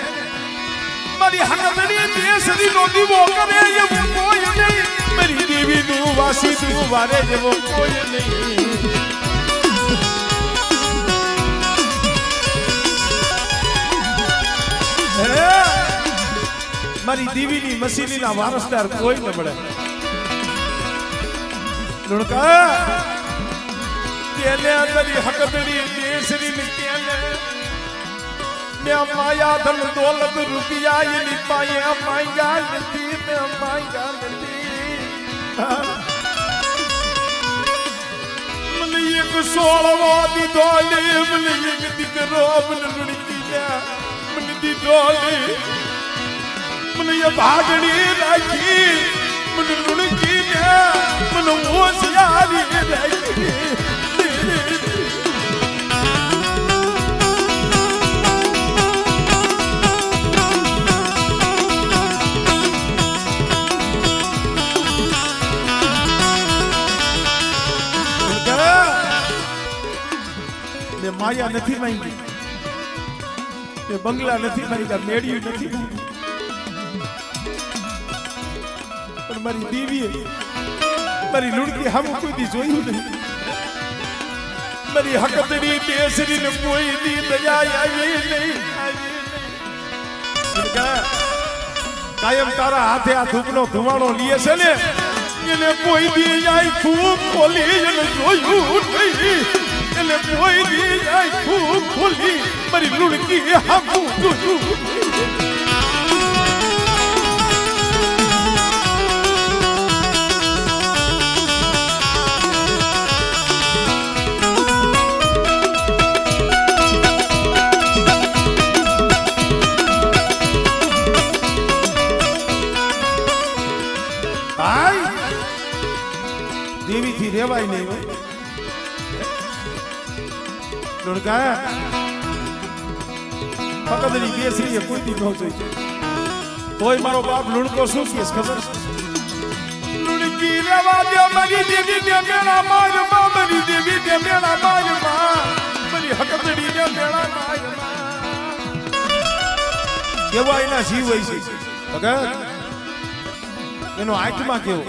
[SPEAKER 1] મારી હકદડી દેશની નો દીવો કરે એમ કોઈ નહીં મારી દેવી નું વાસી તું વારે જેવો કોઈ નહીં મારી દેવીની મસીલીના વારસદાર કોઈ ન મળે લુણકા તેને અંદરી હકદડી દેશની નીતિને મે માયા ધન દોલત રૂપિયા એની પાયે માંગ્યા નથી મે માંગ્યા નથી મને એક સોળવા દીધો લે મને એક દીકરો મને લુણકી ગયા મને દીધો લે મને એ ભાગણી રાખી મને લુણકી ગયા મને હોશિયારી રાખી માયા નથી માંગી તે બંગલા નથી માંગ્યા મેળ્યું નથી પણ મારી દેવીએ મારી લુણકી હમ કોઈ દી જોયું નહીં મારી હકદડી દેશની ને કોઈ દી દયા આવી નહીં કાયમ તારા હાથે આ ધૂપનો ધુવાણો લીએ છે ને એને કોઈ દી આઈ ખૂબ ખોલી એને જોયું નહીં એટલે કોઈ દી આઈ ખૂબ ખોલી મારી લુણકી હામું જોયું કહેવાય નહીં હોય લુણકા પકડની બેસરી એ કુર્તી ન જોઈ તોય મારો બાપ લુણકો શું કહે ખબર લુણકી રેવા દે મારી દેવી ને મેળા માર મારી દેવી ને મેળા માર મારી હકતડી ને મેળા માર કેવા એના જીવ હોય છે ભગત એનો આત્મા કેવો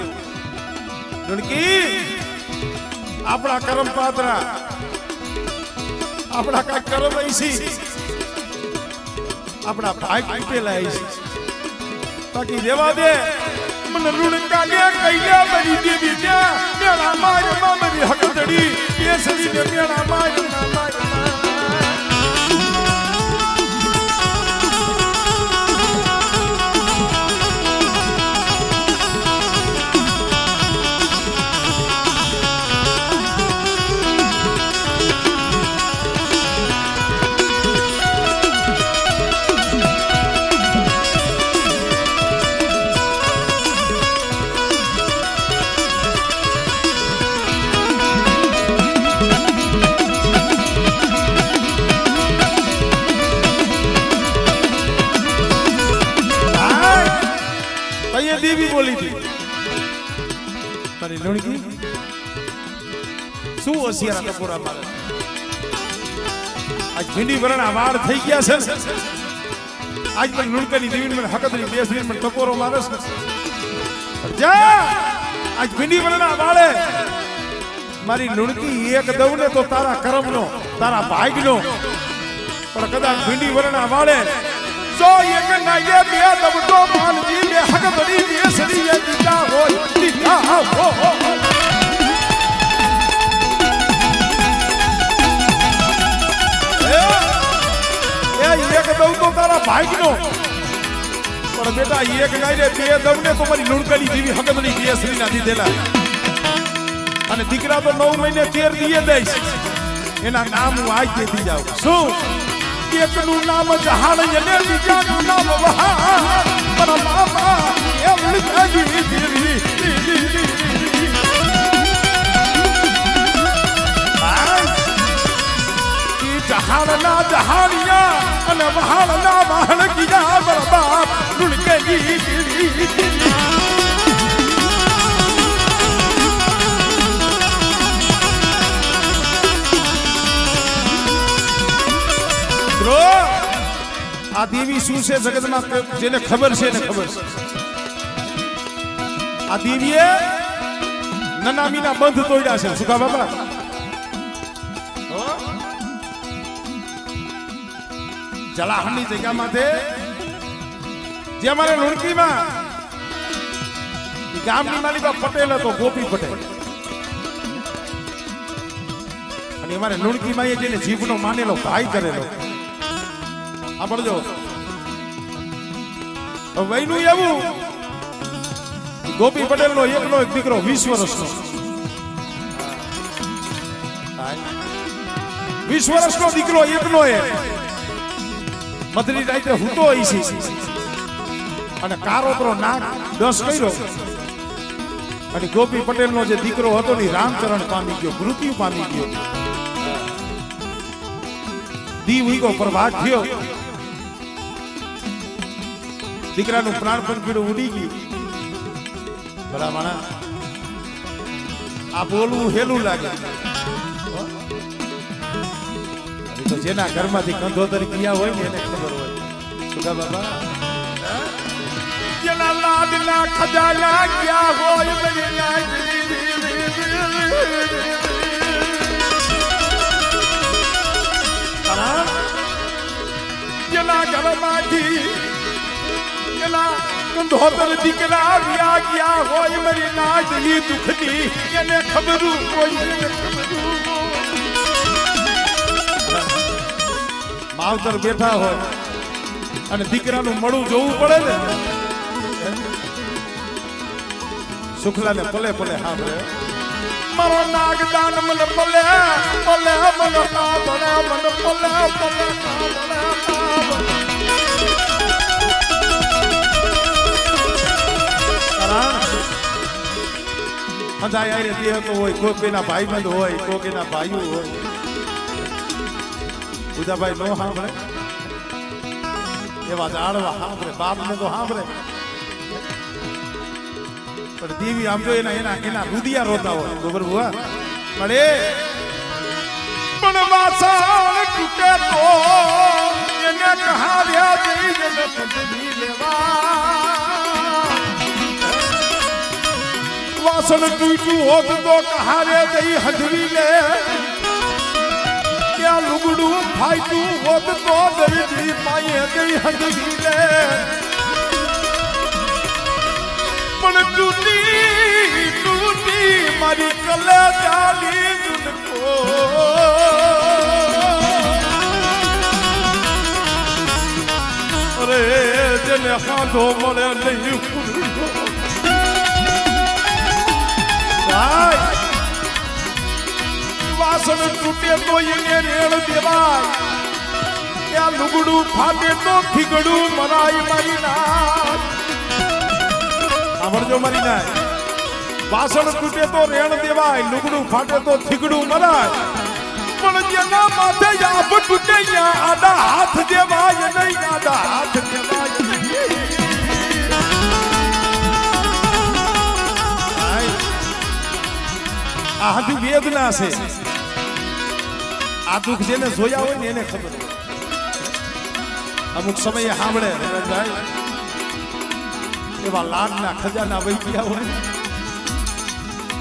[SPEAKER 1] લુણકી આપણા કર્મ પાત્રા આપણા કઈ કર્મ છે આપણા ભાગ તૂટેલા છે બાકી રેવા દે મને લુણકા ને કઈયા મારી દેવી ને મેળા માર મારી હકતડી કેસરી ને મેળા માર દેવી બોલી હતી તારી લુણકી શું હોશિયાર ટપોરા મારે આજ ભીંડી વરણા વાળ થઈ ગયા છે આજ મને લુણકાની દેવી મને હકતની બેસરી મને ટપોરો મારે છે જા આજ ભીંડી વરણા વાળે મારી લુણકી એક દઉં ને તો તારા કર્મનો તારા ભાગનો પણ કદાચ ભીંડી વરણા વાળે જો એક નાગે બે દબતો માનજી મે હકતની બેસરી એ દીધા હોય દીધા હો એ એક દઉં તો તારા ભાગનો પણ બેટા એક નાગે બે દઉં ને તો મારી લુણકાની દેવી હકતની બેસરી ના દીધેલા અને દીકરા તો 9 મહિને 13 દીએ દઈશ એના નામ હું આજ દેતી જાઉં શું એકનું નામ જહાન અને બીજાનું નામ વહાણ મારા બાપા એ લુણકાની દેવી જહાનના જહાનિયા અને વહાણના વહાણ કીધા મારા બાપ લુણકાની દેવી આ દેવી શું છે જગતમાં જેને ખબર છે એને ખબર છે આ દેવીએ નનામીના બંધ તોડ્યા છે સુખા બાબા જલાહણની જગ્યામાંથી જે અમારે લુણકીમાં ગામની માલિકા પટેલ હતો ગોપી પટેલ અને અમારે લુણકીમાં એ જેને જીભનો માનેલો ભાઈ કરેલો આપડજો વયનું એવું ગોપી પટેલ નો એકનો એક દીકરો 20 વર્ષનો 20 વર્ષનો દીકરો એકનો એક મધરી રાતે હૂતો હોય છે અને કારોતરો નાક 10 કર્યો અને ગોપી પટેલ નો જે દીકરો હતો ને રામચરણ પામી ગયો મૃત્યુ પામી ગયો દીવ હીગો પ્રભાત થયો દીકરાનું પ્રાણ પંખીડું ઉડી ગયું ભલા માણા આ બોલવું હેલું લાગે તો જેના ઘરમાંથી કંધોતરી ક્રિયા હોય ને એને ખબર હોય સુગા બાબા જેના લાડના ખજાના ક્યાં હોય બની જેના ઘરમાંથી કંધોતર દીકરા વ્યા ગયા હોય મારી નાજ ઈ દુખની એને ખબરું કોઈ માવતર બેઠા હોય અને દીકરાનું મળું જોવું પડે ને સુખલાને પલે પલે સાંભળે મારો નાગદાન મને પલે પલે મને કાબળે મને પલે પલે અંધાય આરે દે તો હોય કોઈ કોઈના ભાઈબંધ હોય કોઈ કોઈના ભાઈઓ હોય ઉદાભાઈ નો સાંભળે એવા જાળવા સાંભળે બાપને તો સાંભળે પણ દેવી આમ જો એના રુદિયા રોતા હોય ખબર બુઆ મળે પણ વાસણ તૂટે તો એને કહાવ્યા જઈને પદવી લેવા વાસણ તૂટ્યું હોત તો કહારે જઈ હજવી લે ક્યાં લુગડું ફાટ્યું હોત તો દરજી પાયે જઈ હજવી લે પણ તૂટી મારી કલેજાની દુનકો અરે જેને ખાધો મળે નહીં વાસણ તૂટે તો એને રેણ દેવાય ત્યાં લુગડું ફાટે તો થીગડું મરાય મારી નાય સાંભળજો મારી નાય વાસણ તૂટે તો રેણ દેવાય લુગડું ફાટે તો થીગડું મરાય પણ જેના માથે આપ તૂટે આડા હાથ દેવાય નહીં આડા હાથ દેવાય આ હજુ વેદના છે આ દુઃખ જેને જોયા હોય ને એને ખબર હોય અમુક સમયે સાંભળે એવા લાડના ખજાના વહી ગયા હોય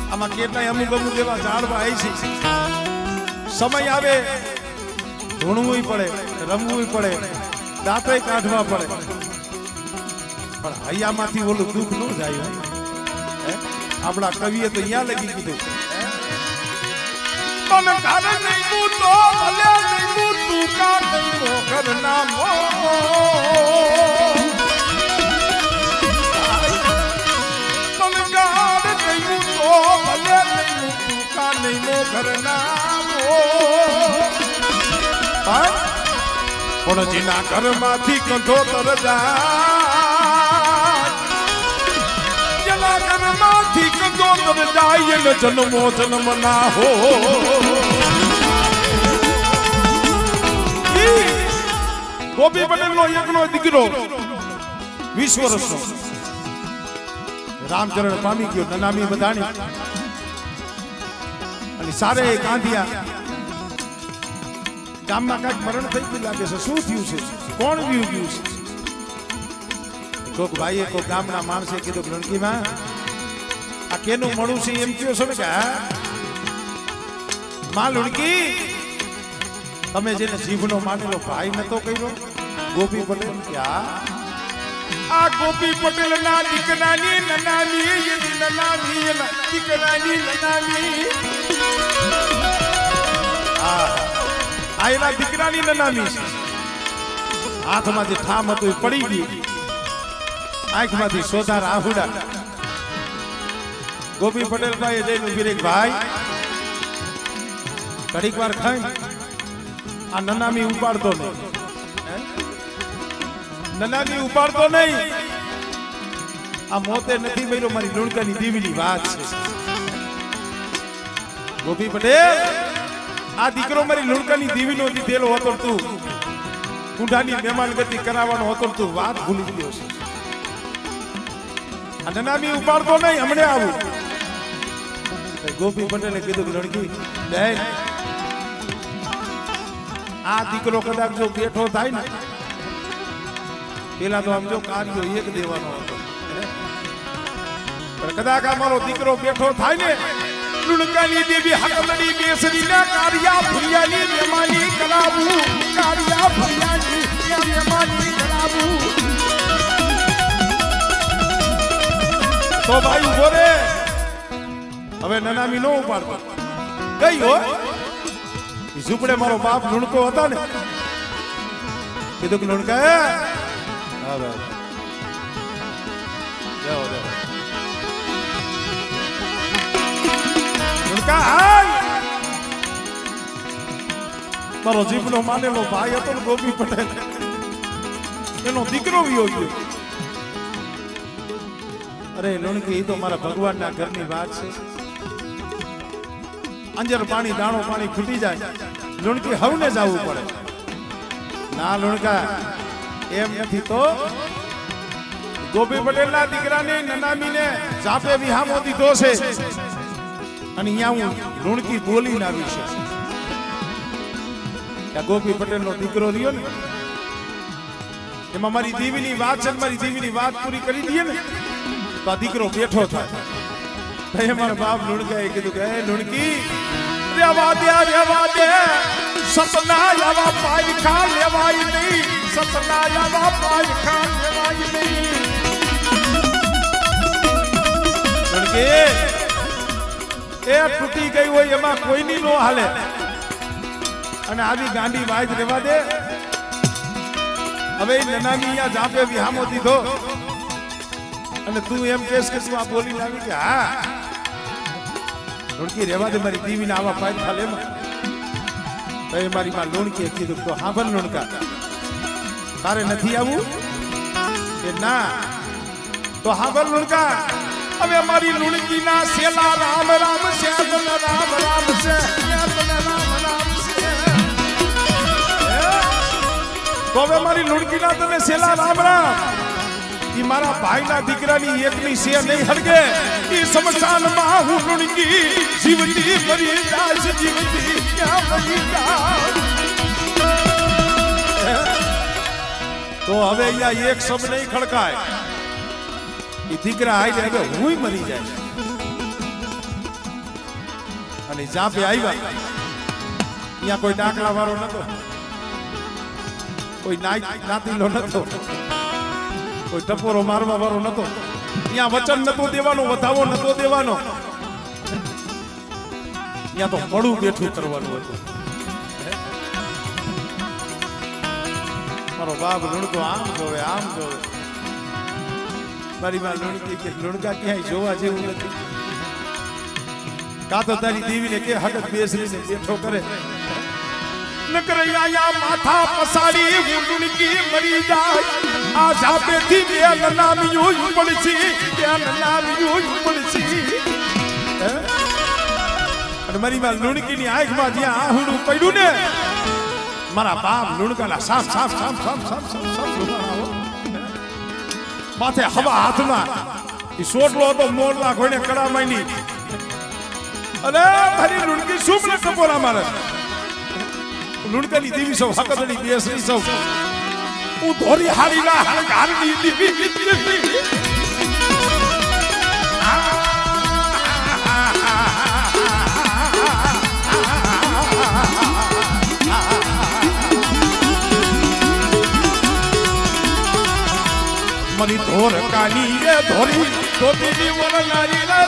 [SPEAKER 1] આમાં કેટલાય અમુક એવા ઝાડવા આવી છે સમય આવે ધૂણવું પડે રમવું પડે દાંતય કાઢવા પડે પણ હૈયામાંથી ઓલું દુઃખ ન જાય આપણા કવિએ તો અહીંયા લગી કીધું મને ઘર નહીં તું તો ભલે નહીં તું કા નહીં મોખર ના મો મને ઘર નહીં તો ભલે નહીં તું કા નહીં મોખર ના મો પણ જેના ઘરમાંથી કંઠોતર જાય જેના ઘરમાંથી કંઠોતર જાય ને જન્મો જન્મ ના હો ગોપી પટેલ નો એકનો દીકરો 20 વર્ષનો રામચરણ પામી ગયો નનામી બધાની અને સારે કાંધિયા ગામમાં કાંઈક મરણ થઈ ગયું લાગે છે શું થયું છે કોણ વ્યુ ગયું છે કોક ભાઈએ કોક ગામના માણસે કીધું રણકીમાં આ કેનું મળું છે એમ કયો છો ને કે માં લુણકી તમે જેને જીભનો માનેલો ભાઈ નતો કર્યો ગોપી પટેલ ક્યાં આ ગોપી પટેલ ના દીકરાની નનામી દીકરાની નનામી આયલા દીકરાની નનામી હાથમાંથી ઠામ હતું પડી ગઈ આંખમાંથી સોધાર આહુડા ગોપી પટેલ ભાઈ જઈને ઉભી રહી ભાઈ ઘડીક વાર ખાઈ આ નનામી ઉપાડતો નહીં નનામી ઉપાડતો નહીં આ મોતે નથી મેરો મારી લુણકાની દીવીની વાત છે ગોપી પટેલ આ દીકરો મારી લુણકાની દીવીનો દીધેલો હતો તું કુંડાની મહેમાન ગતિ કરાવવાનો હતો તું વાત ભૂલી ગયો છે આ નનામી ઉપાડતો નહીં હમણે આવું ગોપી પટેલે કીધું કે લડકી બેન આ દીકરો કદાચ જો બેઠો થાય ને પેલા તો આમ જો કાર્યો એક દેવાનો હતો પણ કદાચ આ મારો દીકરો બેઠો થાય ને લુણકાની દેવી હકલડી બેસરી ના કારિયા ભુરિયાની મેમાની કરાવું કારિયા ભુરિયાની મેમાની કરાવું તો ભાઈ ઉભો રે હવે નનામી નો ઉપાડતો કઈ હો ઝૂપડે મારો બાપ લુણકો હતા ને કીધું કે લુણકા હા ભાઈ જાઓ જાઓ લુણકા હાય મારો જીભનો માનેલો ભાઈ હતો ને ગોપી પટેલ એનો દીકરો વિયો ગયો અરે લુણકી એ તો મારા ભગવાનના ઘરની વાત છે અંજર પાણી દાણો પાણી ખૂટી જાય લુણકી હવને જવું પડે ના લુણકા એમ નથી તો ગોપી પટેલના દીકરાને નનામીને જાપે વિહામો દીધો છે અને અહીંયા હું લુણકી બોલીને આવી છે કે ગોપી પટેલનો દીકરો રહ્યો ને એમાં મારી દેવીની વાત છે મારી દેવીની વાત પૂરી કરી દઈએ ને તો આ દીકરો બેઠો થાય મારા બાપ લુણકાએ કીધું કે લુણકી રેવા દે સપના આવા પાઈ ખા લેવાય નહીં સપના આવા પાઈ ખા લેવાય નહીં લુણકી એ તૂટી ગઈ હોય એમાં કોઈની નો હાલે અને આવી ગાંડી વાજ રેવા દે હવે નનામી અહીંયા જાપે વિહામો દીધો અને તું એમ કહેશ કે તું આ બોલી લાવી કે હા લુણકી રેવા દે મારી દીવીને આવા પાય ખાલે તો એ મારી માં લુણકીએ કીધું તો હા ભલ લુણકા તારે નથી આવું કે ના તો હા ભલ લુણકા હવે મારી લુણકીના સેલા રામ રામ છે રામ રામ છે તો હવે મારી લુણકીના તને સેલા રામ રામ ઈ મારા ભાઈના દીકરાની એકની સે નહીં હરગે ઈ સમસાનમાં હું લુણકી જીવતી મરી જાશ જીવતી ક્યાં મરી જાશ તો હવે અહીંયા એક શબ્દ નહીં ખડકાય ઈ દીકરા આઈ હવે હુંય મરી જાય અને જાપે આવ્યા અહીંયા કોઈ ડાકલા વાળો નતો કોઈ નાતીલો નતો કોઈ ટપોરો મારવા વાળો નતો અહીંયા વચન નતો દેવાનો વધાવો નતો દેવાનો અહીંયા તો પડું બેઠું કરવાનું હતું મારો બાપ લુણકો આમ જોવે મારી માં લુણકી કે લુણકા ક્યાંય જોવા જેવું નથી કાં તો તારી દેવીને કે હકત બેસરીને બેઠો કરે નકરૈયા માથા પસાડી હું લુણકી મરી જાય આ જાપેથી બે નનામીઓ પડછી બે નનામીઓ પડછી અને મારી માં લુણકીની આંખમાં જ્યાં આહુડું પડ્યું ને મારા બાપ લુણકાના સાફ સાફ સાફ સાફ સાફ સાફ માથે હવા હાથમાં ઈ સોટલો હતો મોરલા કોઈને કડામાઈની અરે તારી લુણકી શું મને ટપોરા મારે લુણકાની દેવી સૌ હકતની બેસરી સૌ હું ધોરી હારીના હારની દેવી મરી ધોર કાની રે ધોરી ધોતીની વરનારી રે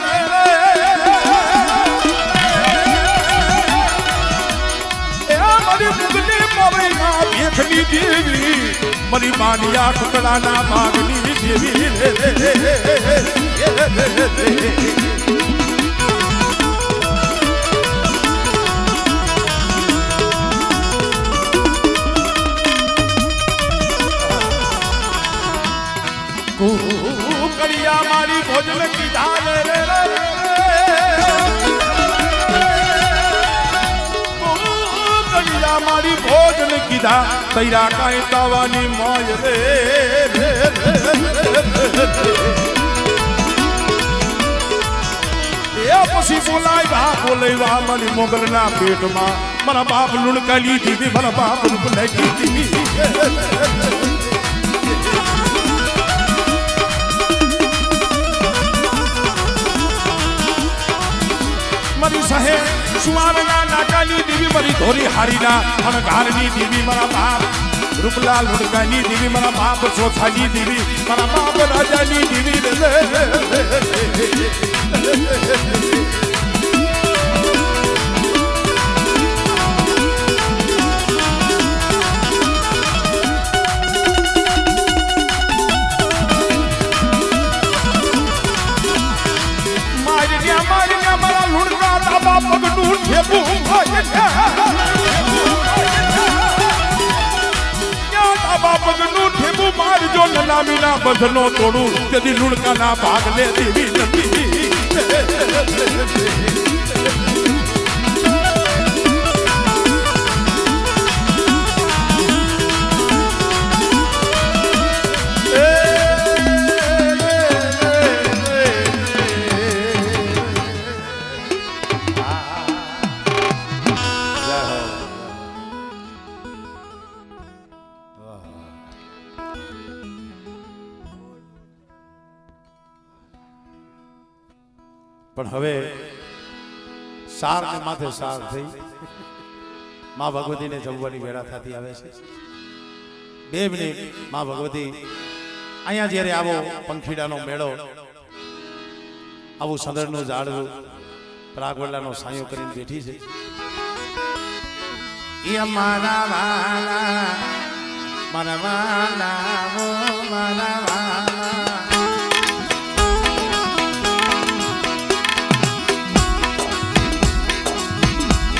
[SPEAKER 1] એ મરી મુગની પવઈમાં ભેખની દેવી મરી માનિયા ટુકડાના ભાગની દેવી કડિયા મારી ભોજન કીધા રે કડિયા મારી ભોજન કીધા તૈરા કાંઈ તાવાની મોય રે એ પછી બોલાવ્યા મારી મોગલના પેટમાં મારા બાપ લુણકાલી દીધી મારા બાપ લુણકાલી દીધી મારી સહે સુવારના નાકાની દેવી મારી ધોરી હારીના અણઘારની દેવી મારા બાપ રૂપલાલ લુણકાની દેવી મારા બાપ ચોથાની દેવી મારા બાપ રાજાની દેવી મારા લુણકા તાબા પગનું ઠેપું તાબા પગનું ઠેપું મારજો નનામીના બંધનો તોડું તેથી લુણકાના ભાગ લે દેવી નથી પણ હવે સાર ને માથે સાર થઈ માં ભગવતીને જમવાની વેળા થતી આવે છે. 2 મિનિટ માં ભગવતી અહીંયા જ્યારે આવો પંખીડાનો મેળો, આવું સંદરનું ઝાડવું પ્રાગવડલાનો સાયો કરીને બેઠી છે. એ મારા વાલા મારા વાલા ઓ મારા વાલા,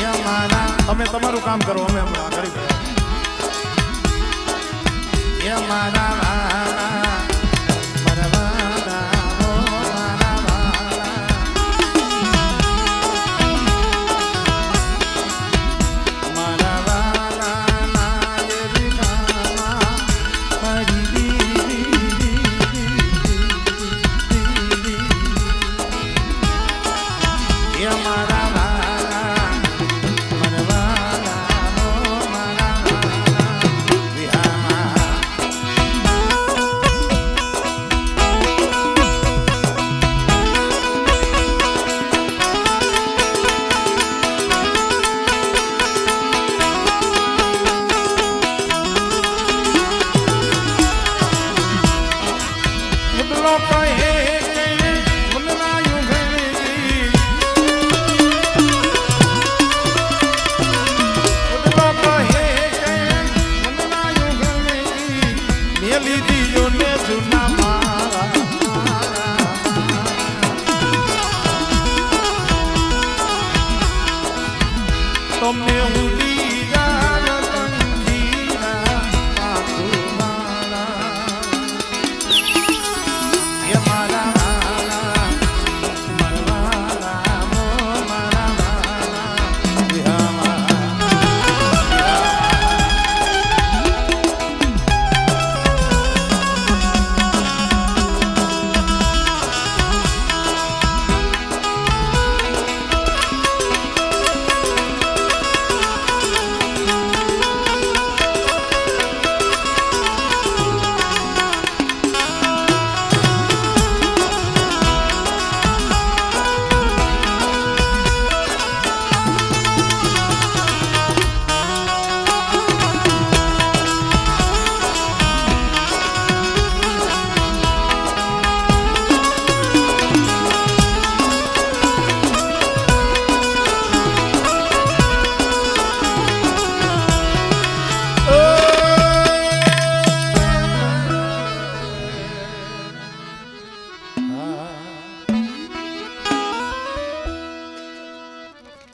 [SPEAKER 1] એ મારા તમે તમારું કામ કરો, અમે હમણાં કરી ગયા. એ મારા વાલા મારા વાલા ઓ મારા વાલા, મારા વાલા ના દેખાવા મારી દીદી, એ મારા વાલા મારા વાલા ઓ મારા વાલા વિહાર. મેલી દીયો ને